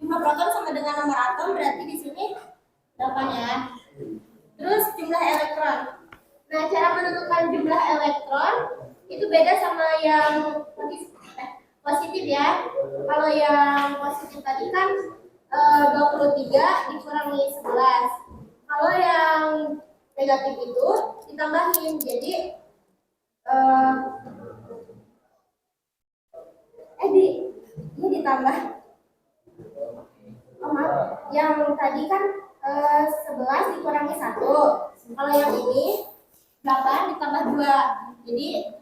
jumlah proton sama dengan nomor atom, berarti di sini 8 ya. Terus jumlah elektron. Nah, cara menentukan jumlah elektron itu beda sama yang positif ya. Kalau yang positif tadi kan 23 dikurangi 11. Kalau yang negatif itu ditambahin, jadi ini ditambah. Oh, maaf. Yang tadi kan 11 dikurangi 1. Kalau yang ini 8 ditambah 2. Jadi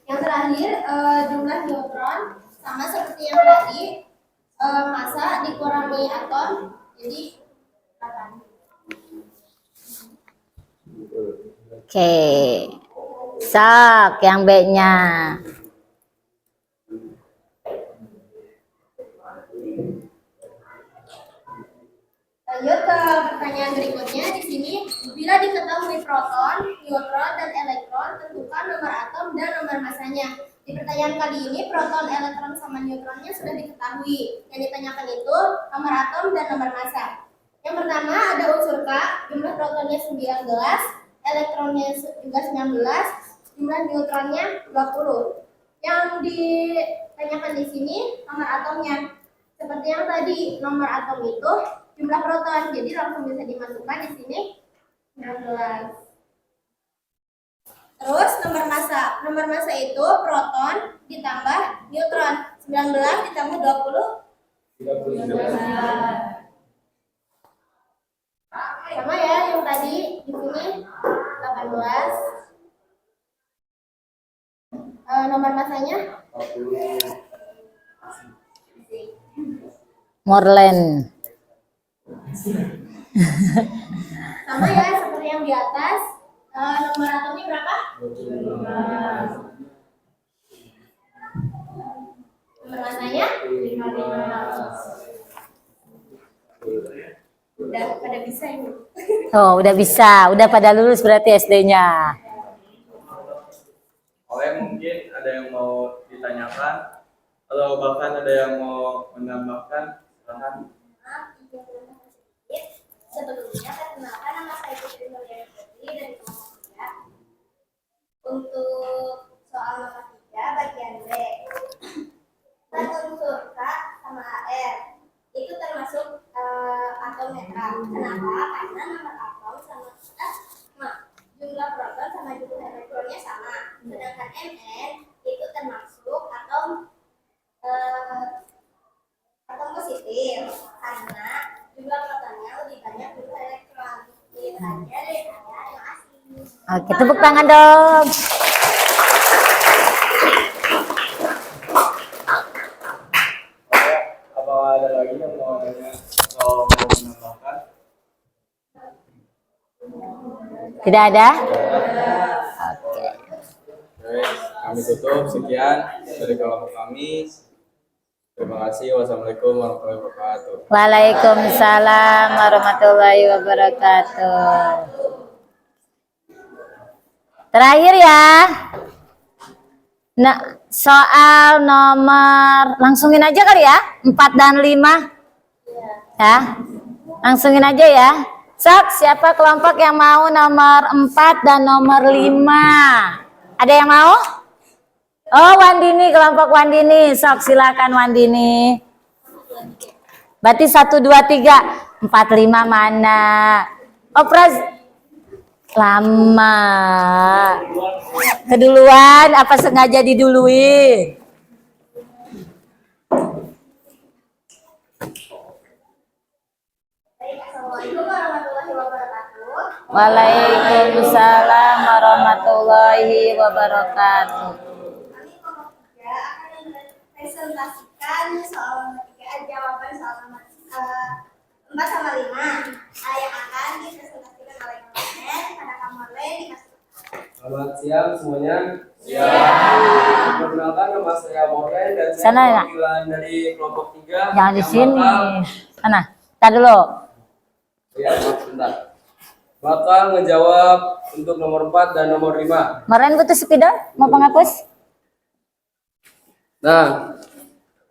yang terakhir jumlah neutron sama seperti yang tadi, massa dikurangi atom, jadi 8. Oke. Sok yang B-nya. Lanjut ke pertanyaan berikutnya. Di sini, bila diketahui proton, neutron, dan elektron, tentukan nomor atom dan nomor massanya. Di pertanyaan kali ini, proton, elektron, sama neutronnya sudah diketahui. Yang ditanyakan itu nomor atom dan nomor massa. Yang pertama ada unsur K, jumlah protonnya 19, elektronnya juga 19, jumlah neutronnya 20. Yang ditanyakan di sini nomor atomnya. Seperti yang tadi, nomor atom itu jumlah proton, jadi langsung bisa dimasukkan di sini 16. Terus nomor massa. Nomor massa itu proton ditambah neutron. 19 ditambah 20 sama ya yang tadi di sini 18. Nomor massanya Morlen. sama ya seperti yang di atas. Nomor atomnya berapa? Nomor massanya 15. Udah pada bisa ini. Oh, udah bisa. Udah pada lulus berarti SD-nya. Oleh mungkin ada yang mau ditanyakan atau bahkan ada yang mau menambahkan, silakan. Sebelumnya perkenalkan, nama saya Putri Nurliana Putri dari kelompok 3. Untuk soal nomor 3 bagian B, dan unsur K sama AR itu termasuk atom netral. Kenapa? Karena nomor atom sama jumlah proton sama jumlah elektronnya sama. Sedangkan Mn itu termasuk atom positif karena jumlah protonnya lebih banyak jumlah elektron. Itu aja deh saya, yang asli. Oke, tepuk tangan dong. Oke, apa ada lagi yang mau tanya atau mau menambahkan? Tidak ada? Oke, kami tutup. Sekian dari kelompok kami. Terima kasih. Wassalamualaikum warahmatullahi wabarakatuh. Waalaikumsalam warahmatullahi wabarakatuh. Terakhir ya. Nah, soal nomor langsungin aja kali ya, 4 dan 5. Ya. Langsungin aja ya. Sok, siapa kelompok yang mau nomor 4 dan nomor 5? Ada yang mau? Oh, Wandini, kelompok Wandini. Sok, silakan Wandini. Berarti 1, 2, 3. 4, 5 mana? Opras lama. Keduluan apa sengaja diduluin? Assalamualaikum warahmatullahi wabarakatuh. Waalaikumsalam warahmatullahi wabarakatuh. Kami kelompok 3 akan mempresentasikan soal nomor 3, jawaban soal nomor 4 sama 5 yang akan dipresentasikan oleh Kamorlen. Pada Kamorlen dikasih. Selamat siang semuanya. Siang. Perkenalkan, nama saya Morgan dan saya Sana ya? perwakilan dari kelompok 3. Jangan di yang sini. bakal- Sana. Tar dulu. Ya, maaf, sebentar. Bakal ngejawab untuk nomor 4 dan nomor 5. Maren butuh spidol? Mau penghapus? Nah,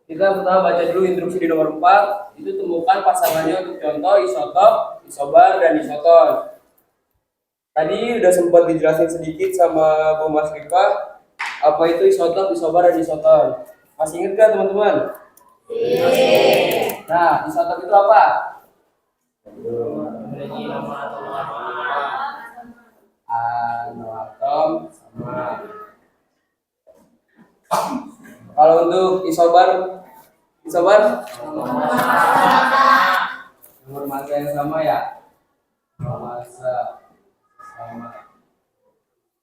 kita pertama baca dulu instruksi di nomor 4. Itu temukan pasangannya untuk contoh isotop, isobar, dan isoton. Tadi udah sempat dijelasin sedikit sama Bu Mas Rifa apa itu isotop, isobar, dan isoton. Masih ingat gak teman-teman? Iya. Nah, isotop itu apa? Memiliki nama atau nama. Atom sama. Kalau untuk isobar nomor massa yang sama ya. Nomor massa sama.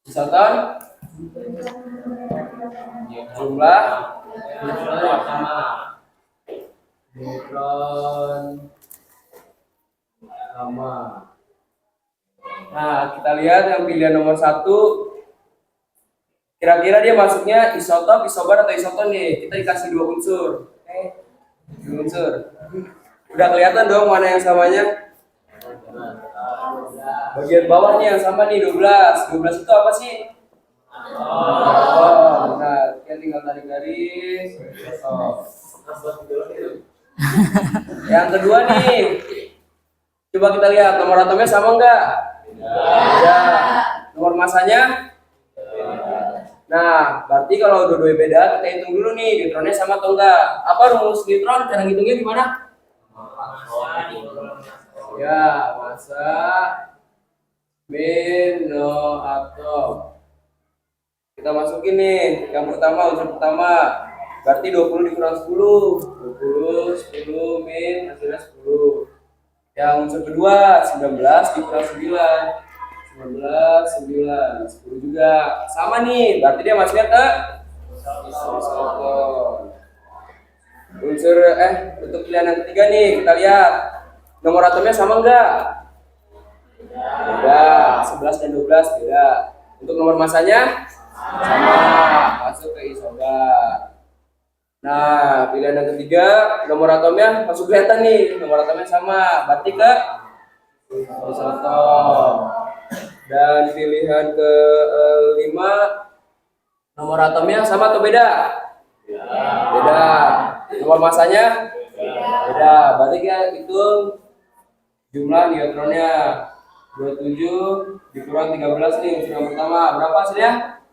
Isoton jumlah sama. Neutron sama. Nah, kita lihat yang pilihan nomor 1. Kira-kira dia masuknya isotop, isobar, atau isoton nih? Kita dikasih 2 unsur. Oke, 2 unsur. Udah kelihatan dong mana yang samanya? Bagian bawah nih yang sama nih 12. 12 itu apa sih? Oh, nah, kita tinggal tarik garis. Oh. Yang kedua nih, coba kita lihat nomor atomnya sama enggak? Ya. Nomor masanya? Nah, berarti kalau dua-duanya beda, kita hitung dulu nih, neutronnya sama atau enggak. Apa rumus neutron? Cara ngitungnya gimana? Ya, massa min no atom. Kita masukin nih, yang pertama, unsur pertama. Berarti 20 dikurang 10. 20, 10 min, hasilnya 10. Yang unsur kedua, 19 dikurang 9. 19, 9, 10 juga. Sama nih, berarti dia masuknya ke isoton. Unsur, untuk pilihan yang ketiga nih, kita lihat. Nomor atomnya sama enggak? Beda, 11 dan 12 beda. Untuk nomor masanya? Sama, masuk ke isobar. Nah, pilihan yang ketiga, nomor atomnya masuk kelihatan nih, nomor atomnya sama, berarti ke isoton. Dan pilihan ke-5, nomor atomnya sama atau beda? Beda. Nomor masanya? Beda. Berarti kita hitung jumlah neutronnya. 27 dikurang 13 nih, unsur yang pertama. Berapa hasilnya?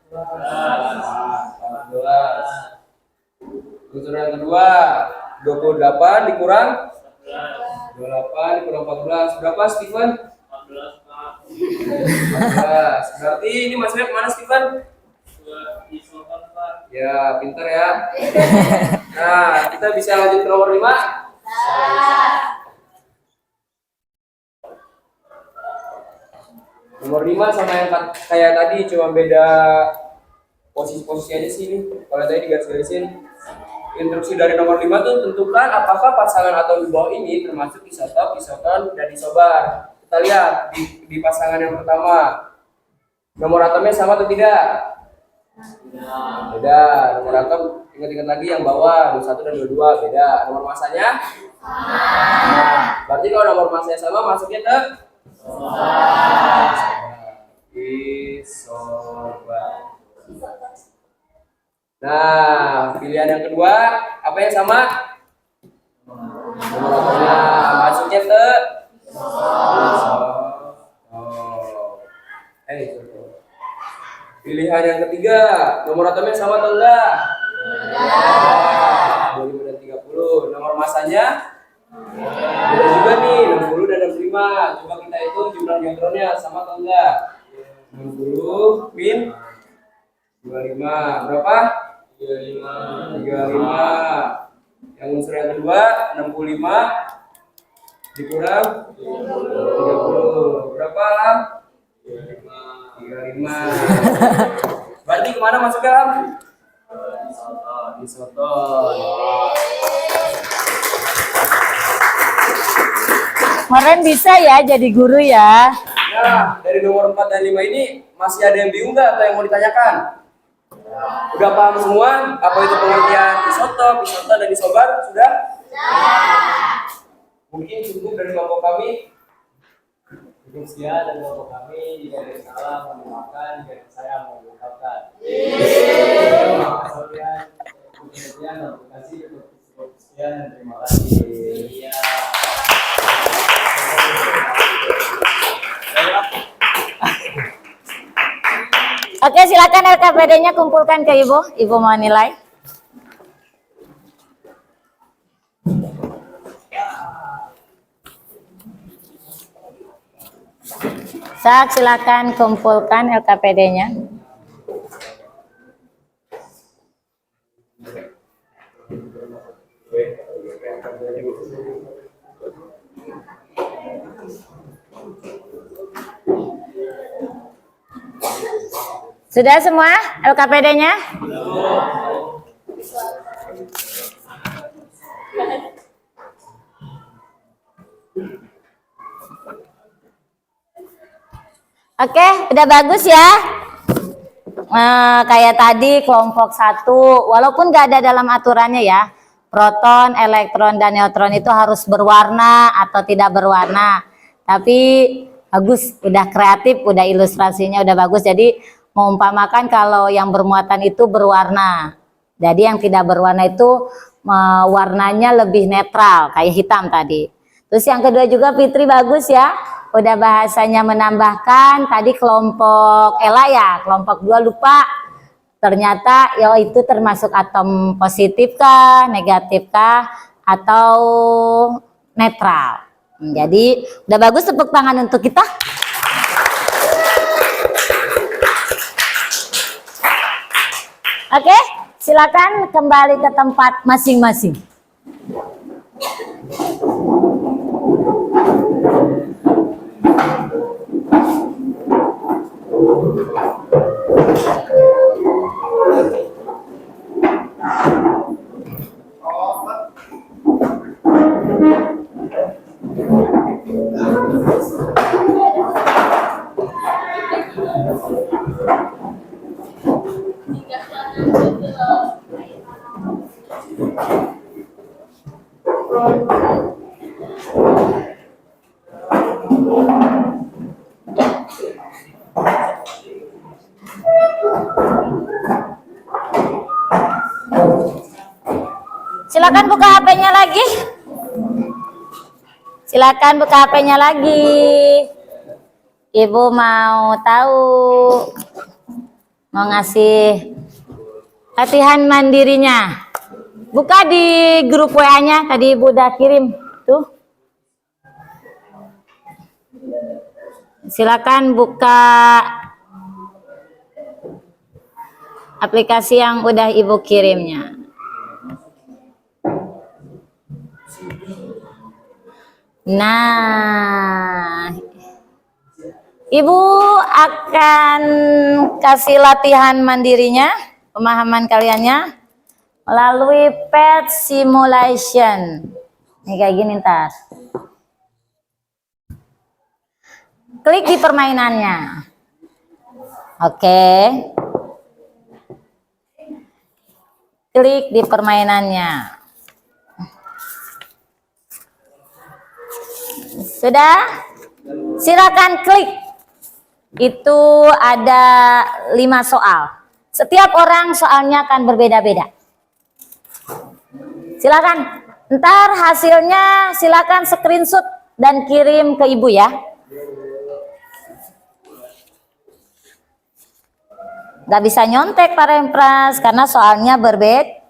14. Unsur yang kedua, 28 dikurang 28 dikurang 14. Berapa, Steven? 14. Berarti ini masuknya kemana, Steven? Ya, pinter ya. Nah, kita bisa lanjut ke nomor 5. Nomor 5 sama yang kayak tadi, cuma beda posisi-posisi aja sih ini. Kalau tadi digaris-garisin. Instruksi dari nomor 5 tuh tentukan apakah pasangan atom di bawah ini termasuk isotop, isoton, dan isobar. Kita lihat di pasangan yang pertama. Nomor atomnya sama atau tidak? Beda. Nomor atom ingat-ingat lagi yang bawah, 21 dan 22 beda. Nomor masanya? Nah, berarti kalau nomor masanya sama masuknya ke isobar. Nah, pilihan yang kedua apa yang sama? Nomor atomnya masuknya ke pilihan yang ketiga, nomor atomnya sama atau enggak? 25 dan 30. Nomor masanya? Beda juga nih, 60 dan 65. Coba kita hitung jumlah neutronnya sama atau enggak? 60 min 25. Berapa? 35. Yang unsur yang kedua 65 dikurang 30. Berapa lah? 35. Berarti kemana masuknya, Lam? Isoton. Kemarin bisa ya jadi guru ya. Nah, dari nomor 4 dan 5 ini masih ada yang bingung nggak atau yang mau ditanyakan? Udah paham semua apa itu pengertian isotop, isoton, dan isobar? Sudah? Mungkin cukup dari kelompok kami. Cukup sekian dari kelompok kami. Jika ada salah, mohon dimaafkan. Jika saya mau mengucapkan. Terima kasih. Sekian dan terima kasih. Oke, silakan LKPD-nya kumpulkan ke Ibu. Ibu mau nilai. Silakan kumpulkan LKPD-nya. Sudah semua LKPD-nya? Oke, udah bagus ya. Kayak tadi kelompok 1, walaupun gak ada dalam aturannya ya, proton, elektron, dan neutron itu harus berwarna atau tidak berwarna. Tapi bagus, udah kreatif, udah ilustrasinya udah bagus. Jadi mengumpamakan kalau yang bermuatan itu berwarna. Jadi yang tidak berwarna itu warnanya lebih netral, kayak hitam tadi. Terus yang kedua juga Fitri bagus ya. Udah bahasanya menambahkan tadi kelompok Ella ya, kelompok 2 lupa. Ternyata ya itu termasuk atom positif kah, negatif kah, atau netral. Jadi udah bagus, tepuk tangan untuk kita. Oke, silakan kembali ke tempat masing-masing. Silakan buka HP-nya lagi. Silakan buka HP-nya lagi. Ibu mau tahu, mau ngasih latihan mandirinya. Buka di grup WA-nya, tadi Ibu udah kirim tuh. Silakan buka aplikasi yang udah Ibu kirimnya. Nah, Ibu akan kasih latihan mandirinya, pemahaman kaliannya melalui pet simulation. Ini kayak gini ntar. Klik di permainannya. Oke. Klik di permainannya. Sudah? Silakan klik. Itu ada 5 soal. Setiap orang soalnya akan berbeda-beda. Silakan. Ntar hasilnya silakan screenshot dan kirim ke Ibu ya. Gak bisa nyontek Pak Rempras karena soalnya berbeda.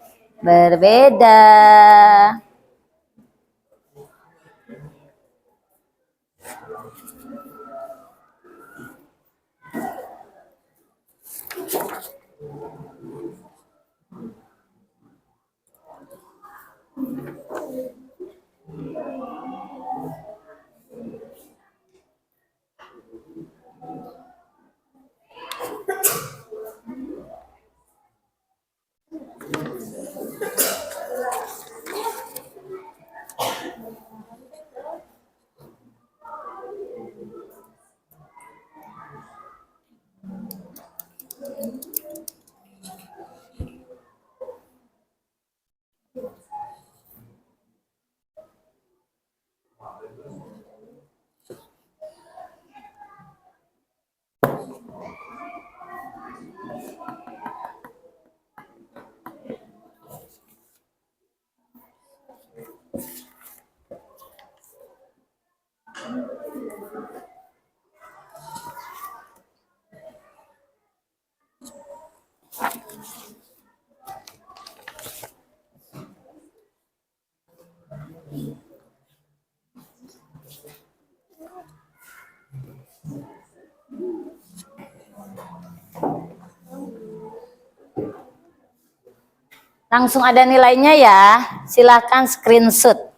Langsung ada nilainya ya. Silahkan screenshot.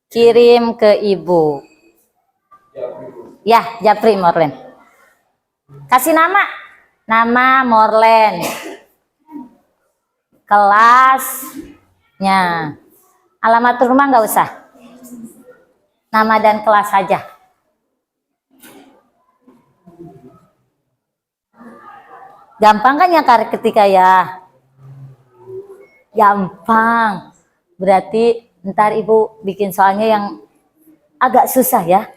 Kirim ke ibu. Ya, Japri Morlen. Kasih nama. Nama Morlen. Kelasnya. Alamat rumah nggak usah. Nama dan kelas saja. Gampang kan ya ketika ya? Gampang. Berarti ntar ibu bikin soalnya yang agak susah ya.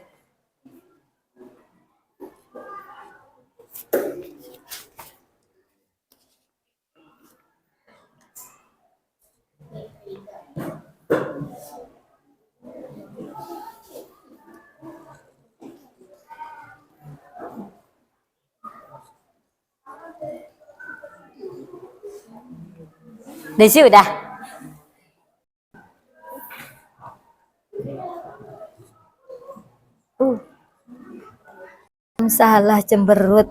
Desi udah. Salah cemberut.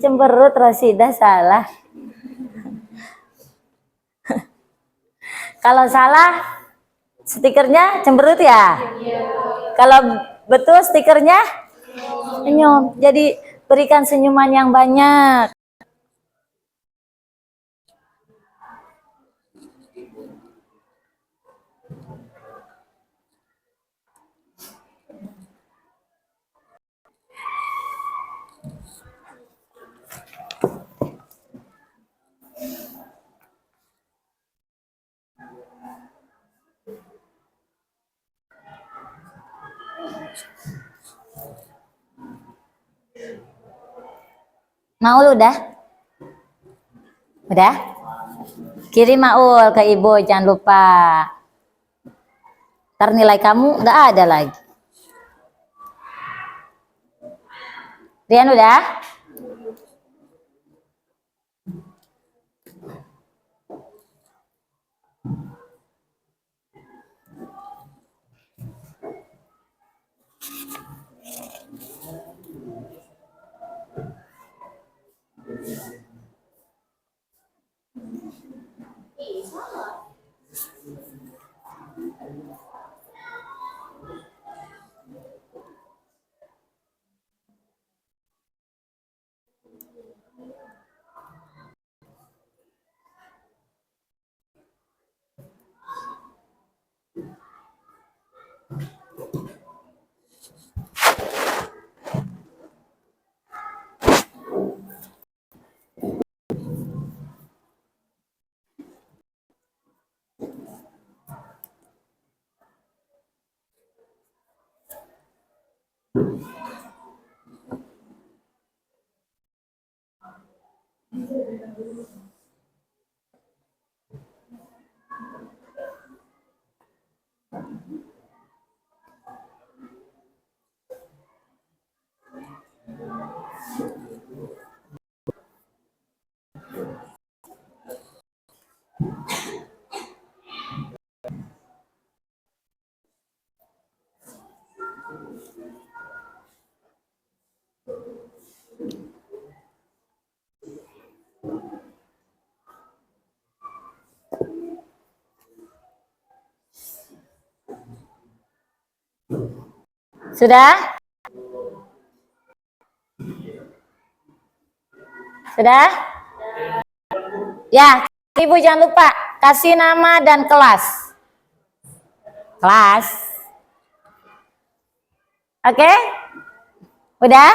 Cemberut Rosidah salah. Kalau salah stikernya cemberut ya? Kalau betul stikernya senyum. Jadi berikan senyuman yang banyak. Maul udah? Udah? Kirim Maul ke ibu, jangan lupa. Ntar nilai kamu nggak ada lagi. Rian udah? Sudah? Sudah? Ya, ibu jangan lupa kasih nama dan kelas. Kelas. Oke? Udah?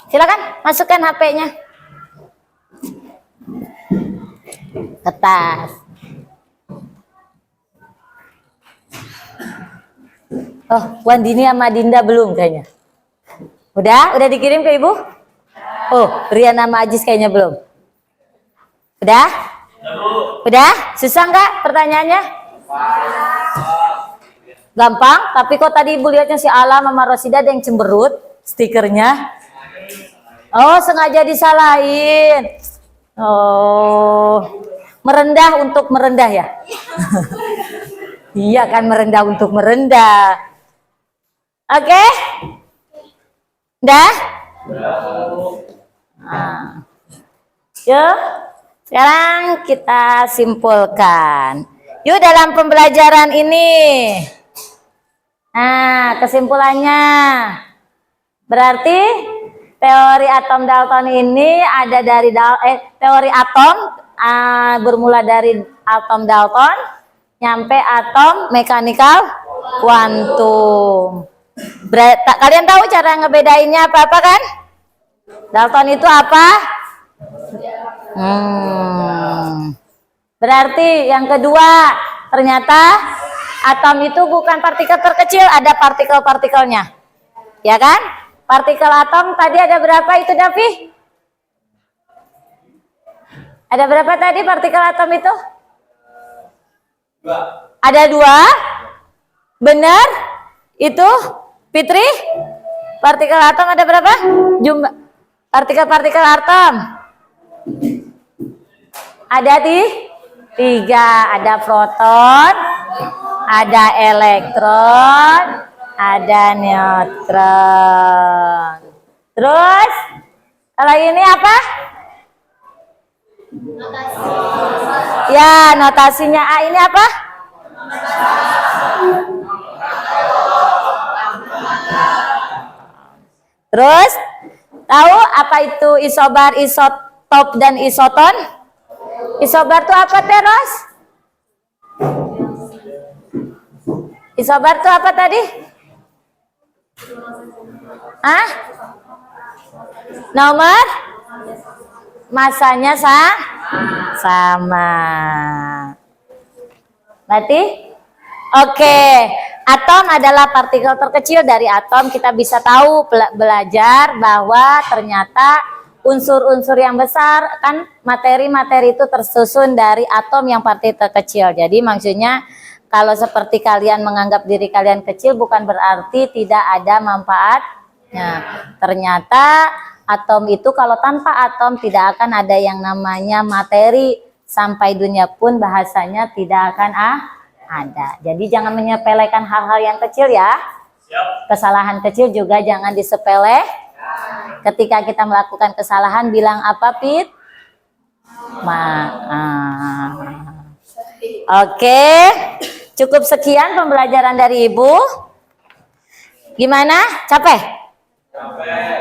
Silakan masukkan HP-nya ke tas. Oh, Wandini sama Dinda belum kayaknya. Udah dikirim ke ibu? Oh, Rian sama Ajis kayaknya belum. Udah? Udah? Susah nggak pertanyaannya? Gampang, tapi kok tadi Ibu lihatnya si Alam sama Rosida ada yang cemberut stikernya. Oh, sengaja disalahin. Oh, merendah untuk merendah ya? Iya kan, merendah untuk merendah. Oke? Udah? Nah. Yuk, sekarang kita simpulkan. Yuk dalam pembelajaran ini. Nah, kesimpulannya. Berarti teori atom Dalton ini ada dari teori atom bermula dari atom Dalton nyampe atom mekanikal kuantum. Kalian tahu cara ngebedainnya apa-apa kan? Dalton itu apa? Berarti yang kedua, ternyata atom itu bukan partikel terkecil, ada partikel-partikelnya. Ya kan? Partikel atom tadi ada berapa itu, Davi? Ada berapa tadi partikel atom itu? Ada 2? Benar? Itu? Fitri? Partikel atom ada berapa? Jumlah partikel-partikel atom. Ada 3, ada proton, ada elektron, ada neutron. Terus kalau ini apa? Ya, notasinya A ini apa? Terus tahu apa itu isobar, isotop, dan isoton? Isobar itu apa, Teros? Isobar itu apa tadi? Hah? Nomor? Masanya sama. Berarti? Oke. Atom adalah partikel terkecil dari atom. Kita bisa tahu belajar bahwa ternyata unsur-unsur yang besar kan materi-materi itu tersusun dari atom yang partikel terkecil. Jadi maksudnya kalau seperti kalian menganggap diri kalian kecil bukan berarti tidak ada manfaatnya. Ternyata atom itu kalau tanpa atom tidak akan ada yang namanya materi. Sampai dunia pun bahasanya tidak akan ada. Jadi jangan menyepelekan hal-hal yang kecil ya. Kesalahan kecil juga jangan disepele. Ketika kita melakukan kesalahan bilang apa, Pit? Maaf. Oke, cukup sekian pembelajaran dari Ibu. Gimana? Capek?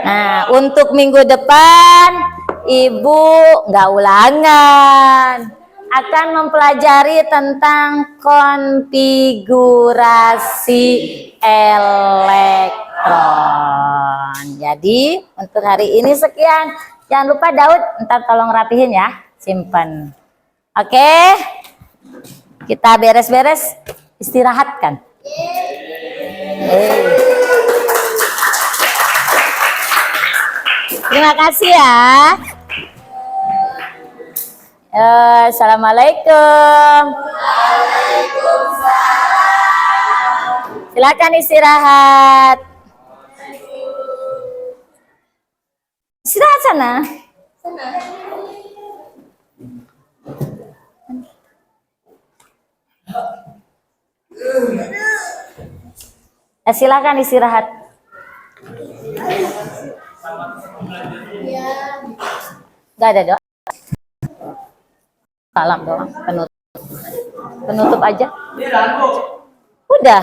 Nah, untuk minggu depan Ibu nggak ulangan, akan mempelajari tentang konfigurasi elektron. Jadi untuk hari ini sekian. Jangan lupa Daud, ntar tolong rapihin ya, simpan. Oke, kita beres-beres, istirahatkan. Terima kasih ya. Assalamualaikum. Waalaikumsalam. Silakan istirahat. Istirahat sana. Silakan istirahat. Gak ada doa. Salam doang, penutup aja. Udah.